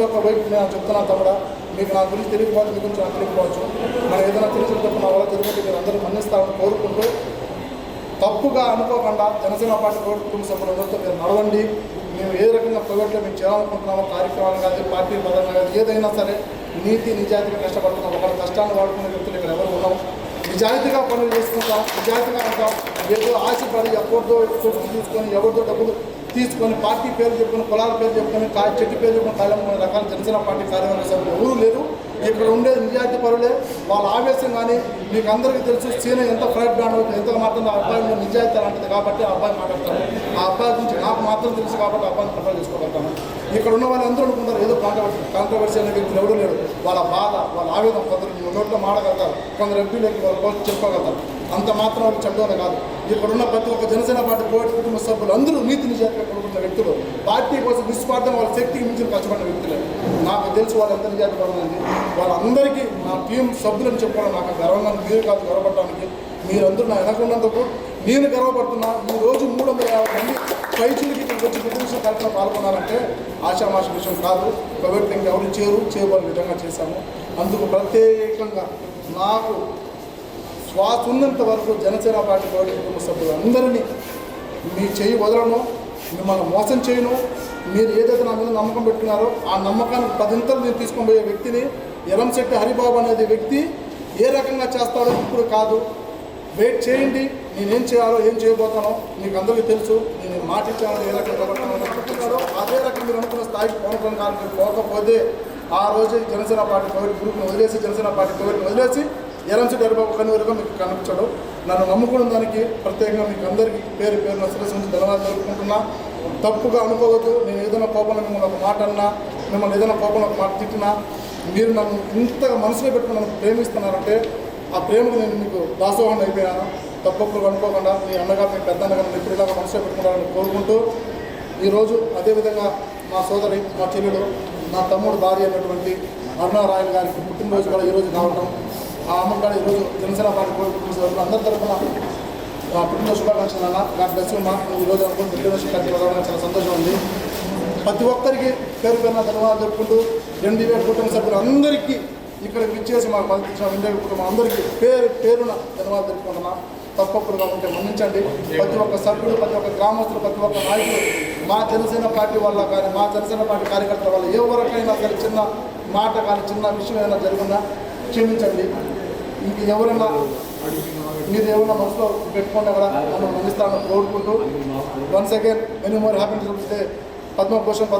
ఒక్క వైపు నేను చెప్తున్నాను తమ్ముడా, మీకు నా గురించి తెలియకపోవచ్చు, మీ గురించి నాకు తెలియకపోవచ్చు, మనం ఏదైనా తెలిసిన తప్పు నా వల్ల తెలియకపోతే మీరు అందరూ మన్నిస్తామని కోరుకుంటూ తప్పుగా అనుకోకుండా జనసేన పార్టీ కుటుంబ సభ్యులందరితో మీరు నడవండి. మేము ఏ రకంగా ప్రైవేట్లో మేము చేయాలనుకుంటున్నామో కార్యక్రమాలు కానీ పార్టీ పరంగా కానీ ఏదైనా సరే నీతి నిజాయితీగా కష్టపడుతున్నాం. ఒకళ్ళ కష్టాన్ని వాడుకునే వ్యక్తులు ఇక్కడ ఎవరు ఉన్నాం, నిజాయితీగా పనులు చేసుకుంటాం, నిజాయితీగా ఉంటాం. ఏదో ఆశపడి ఎవరితో తీసుకొని ఎవరితో డబ్బులు తీసుకొని పార్టీ పేరు చెప్పుకొని కులాల పేరు చెప్పుకొని చెట్టు పేరు చెప్పుకొని కాలం కొన్ని రకాల జనసేన పార్టీ కార్యవర్గ సభ్యులు ఎవరూ లేరు. ఇక్కడ ఉండే నిజాయితీ పరులే. వాళ్ళ ఆవేశం కానీ మీకు అందరికీ తెలుసు, సీన ఎంత ఫ్రైడ్ బ్రాండ్ ఎంత మాత్రం ఆ అబ్బాయిలో నిజాయితీ అలాంటిది కాబట్టి ఆ అబ్బాయి మాట్లాడతాను. ఆ అబ్బాయి గురించి నాకు మాత్రం తెలుసు కాబట్టి ఆ అబ్బాయిని కంట్రోల్ చేసుకోగలుగుతాను. ఇక్కడ ఉన్న వాళ్ళందరూ అనుకుంటారు ఏదో కాంట్రవర్సీ అనే వ్యక్తులు ఎవడూ లేడు. వాళ్ళ బాధ, వాళ్ళ ఆవేదన కొందరు నోట్లో మాడగలుగుతారు, కొందరు ఎంపీలకి వాళ్ళ కోసం చెప్పుకోగలుగుతారు. అంత మాత్రం వాళ్ళు చెప్పడం కాదు. ఇక్కడున్న ప్రతి ఒక్క జనసేన పార్టీ కోటి కుటుంబ సభ్యులు అందరూ నీతి నిజాయితీగా కొనుక్కున్న వ్యక్తులు, పార్టీ కోసం నిస్వార్థం వాళ్ళ శక్తికి మించి కష్టపడిన వ్యక్తులే. నాకు తెలుసు వాళ్ళు ఎంత నిజాయితీ పడుతుంది. వాళ్ళందరికీ నా టీం సభ్యులను చెప్పుకోవడం నాకు గర్వంగా, మీరు కాదు గర్వపడటానికి. మీరందరూ నా వెనకున్నందుకు నేను గర్వపడుతున్నా. ఈ రోజు 350 మంది పైచులకి ఇక్కడికి వచ్చి ప్రతినిధి కార్యక్రమం పాల్గొన్నారంటే ఆశామాష విషయం కాదు. ప్రైవేట్ లింక్ ఎవరు చేయబోయే విధంగా చేశాము. అందుకు ప్రత్యేకంగా నాకు శ్వాస ఉన్నంత వరకు జనసేన పార్టీ ప్రైవేట్ కుటుంబ సభ్యులు అందరినీ మీ చేయి వదలను, మిమ్మల్ని మోసం చేయను. మీరు ఏదైతే నా మీద నమ్మకం పెట్టుకున్నారో ఆ నమ్మకానికి 10 ఇంతలు నేను తీసుకొని పోయే వ్యక్తిని. ఎర్రంశెట్టి హరిబాబు అనేది వ్యక్తి ఏ రకంగా చేస్తాడో ఇప్పుడు కాదు, వెయిట్ చేయండి. నేనేం చేయాలో ఏం చేయబోతానో మీకు అందరికీ తెలుసు. నేను మాట ఇచ్చానో ఏ రకంగా అనుకుంటున్నారో అదే రకంగా మీరు అనుకున్న స్థాయికి పవన్ కళ్యాణ్ పోకపోతే ఆ రోజు జనసేన పార్టీ ప్రైవేట్ గ్రూప్ని వదిలేసి జనసేన పార్టీ ప్రైవేట్ని వదిలేసి ఎర్రంశెట్టి హరిబాబు కనువరుగా మీకు కనిపించాడు. నన్ను నమ్ముకున్న దానికి ప్రత్యేకంగా మీకు అందరికీ పేరు శిరస్సు నుంచి ధన్యవాదాలు తెలుపుకుంటున్నా. తప్పుగా అనుకోవద్దు. నేను ఏదైనా కోపంలో మిమ్మల్ని ఒక మాట అన్నా, మిమ్మల్ని ఏదైనా కోపంలో ఒక మాట తిట్టినా, మీరు నన్ను ఇంతగా మనసులో పెట్టుకుని నన్ను ప్రేమిస్తున్నారంటే ఆ ప్రేమకు నేను మీకు దాసోహం అయిపోయాను. తప్పప్పుడు అనుకోకుండా మీ అన్నగా మీ పెద్ద అన్నగా నన్ను ఇప్పుడు ఇలాగా మనసులో పెట్టుకుంటారని కోరుకుంటూ ఈరోజు అదేవిధంగా మా సోదరి, మా చెల్లెలు, నా తమ్ముడు భార్య అయినటువంటి అరుణారాయణ గారికి పుట్టినరోజు కూడా ఈరోజు కావటం, ఆ అమ్మగారు ఈరోజు జనసేన పార్టీ కుటుంబ సభ్యులు అందరి తరఫున పుట్టినరోజు శుభాకాంక్షలు అన్న. నాకు దర్శనమా ఈరోజు అనుకుని పుట్టినరోజు శుభాకాంక్షలు చాలా సంతోషం ఉంది. ప్రతి ఒక్కరికి పేరు పేరున ధన్యవాదాలు చెప్పుకుంటూ ఎన్డీఏ కుటుంబ సభ్యులు అందరికీ ఇక్కడ విచ్చేసి మాకు మద్దతు ఇచ్చిన ఎన్డీఏ కుటుంబం అందరికీ పేరున ధన్యవాదాలు తెలుపుకుంటున్నా. తప్పప్పుడు కాకుంటే మన్నించండి. ప్రతి ఒక్క సభ్యుడు, ప్రతి ఒక్క గ్రామస్తులు, ప్రతి ఒక్క నాయకులు మా జనసేన పార్టీ వల్ల కానీ మా జనసేన పార్టీ కార్యకర్తల వల్ల ఎవరికైనా సరే చిన్న మాట కానీ చిన్న విషయం ఏదైనా జరిగినా క్షమించండి. ఇంక ఎవరైనా మీరు ఏమైనా మనసులో పెట్టుకుంటే కూడా నన్ను మన్నిస్తానని కోరుకుంటూ once again many more happy చూపిస్తే పద్మభూషణ్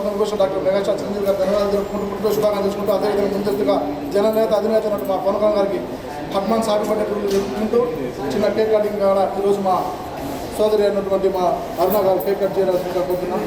డాక్టర్ మెగాస్టార్ చిరంజీవి గారు ధన్యవాదాలు జరుపుకుంటూ పుట్టిన శుభాకాంక్షలు తెలుసుకుంటూ అదేవిధంగా ముందస్తుగా జననేత అధినేత మా పవన్ కళ్యాణ్ గారికి పద్మాన్ సాగుపడేటువంటి జరుపుకుంటూ చిన్న కేక్ కటింగ్ కూడా ఈరోజు మా సోదరి అయినటువంటి మా అరుణ గారు కేక్ కట్ చేయాల్సిందిగా కోరుతున్నాం.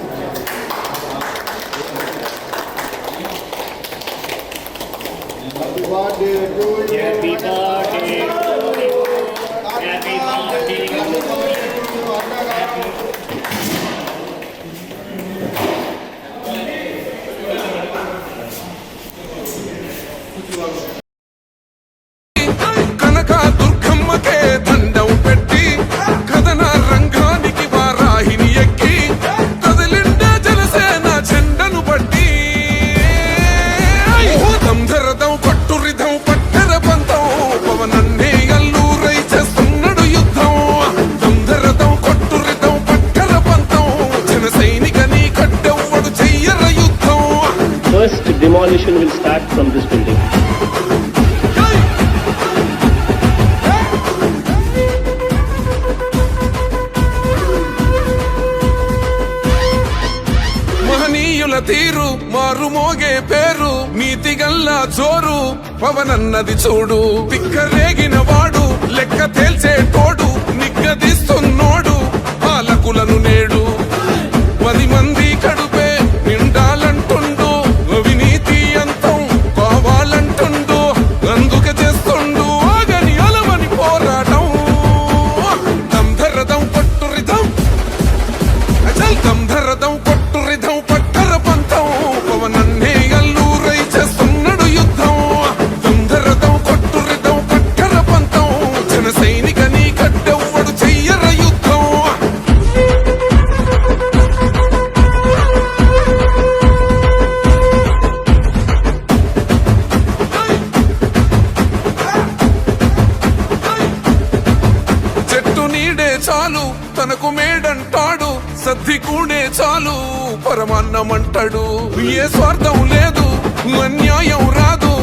కనక దుర్గమ్మకే దండం పెట్టి కథన రంగానికి వారాహిని ఎక్కి కదిలిండ జనసేన చెండను బట్టి దంధరదం పట్టురిధం పట్టర పంతం పవనన్నే అల్లూరై చేస్తున్నాడు యుద్ధం. దంధరదం కొట్టురిధం పట్టర పంతం జన సైనికని కట్టెవ్వడు చెయ్యర యుద్ధం. First demolition will start from this building. మహనీయుల తీరు మారుమోగే పేరు నీతి గల్లా జోరు పవనన్నది చూడు తిక్కరేగిన వాడు లెక్క తేల్చే తోడు నిగ్గదీస్తున్నోడు పాలకులను నేడు 10 మంది కడుపే నిండాలంటుండు అవినీతి అంతం కావాలంటుండు అందుకే చేస్తుండు ఆగని అలవని పోరాటం దంధరదం కొట్టురిదం అచల్ దంధరదం కొట్టురిదం పట్టర పంతం పవనన్నే అల్లూరై చేస్తున్నాడు యుద్ధం దంధరదం కొట్టురిదం పట్టర పంతం జన సైనిక నీ కట్టెవ్వడు చెయ్యర యుద్ధం చెట్టు నీడే చాలు తనకు మేడంటాడు సద్ది కూడే చాలు పరమాన్నమంటాడు ఏ స్వార్థం లేదు అన్యాయం రాదు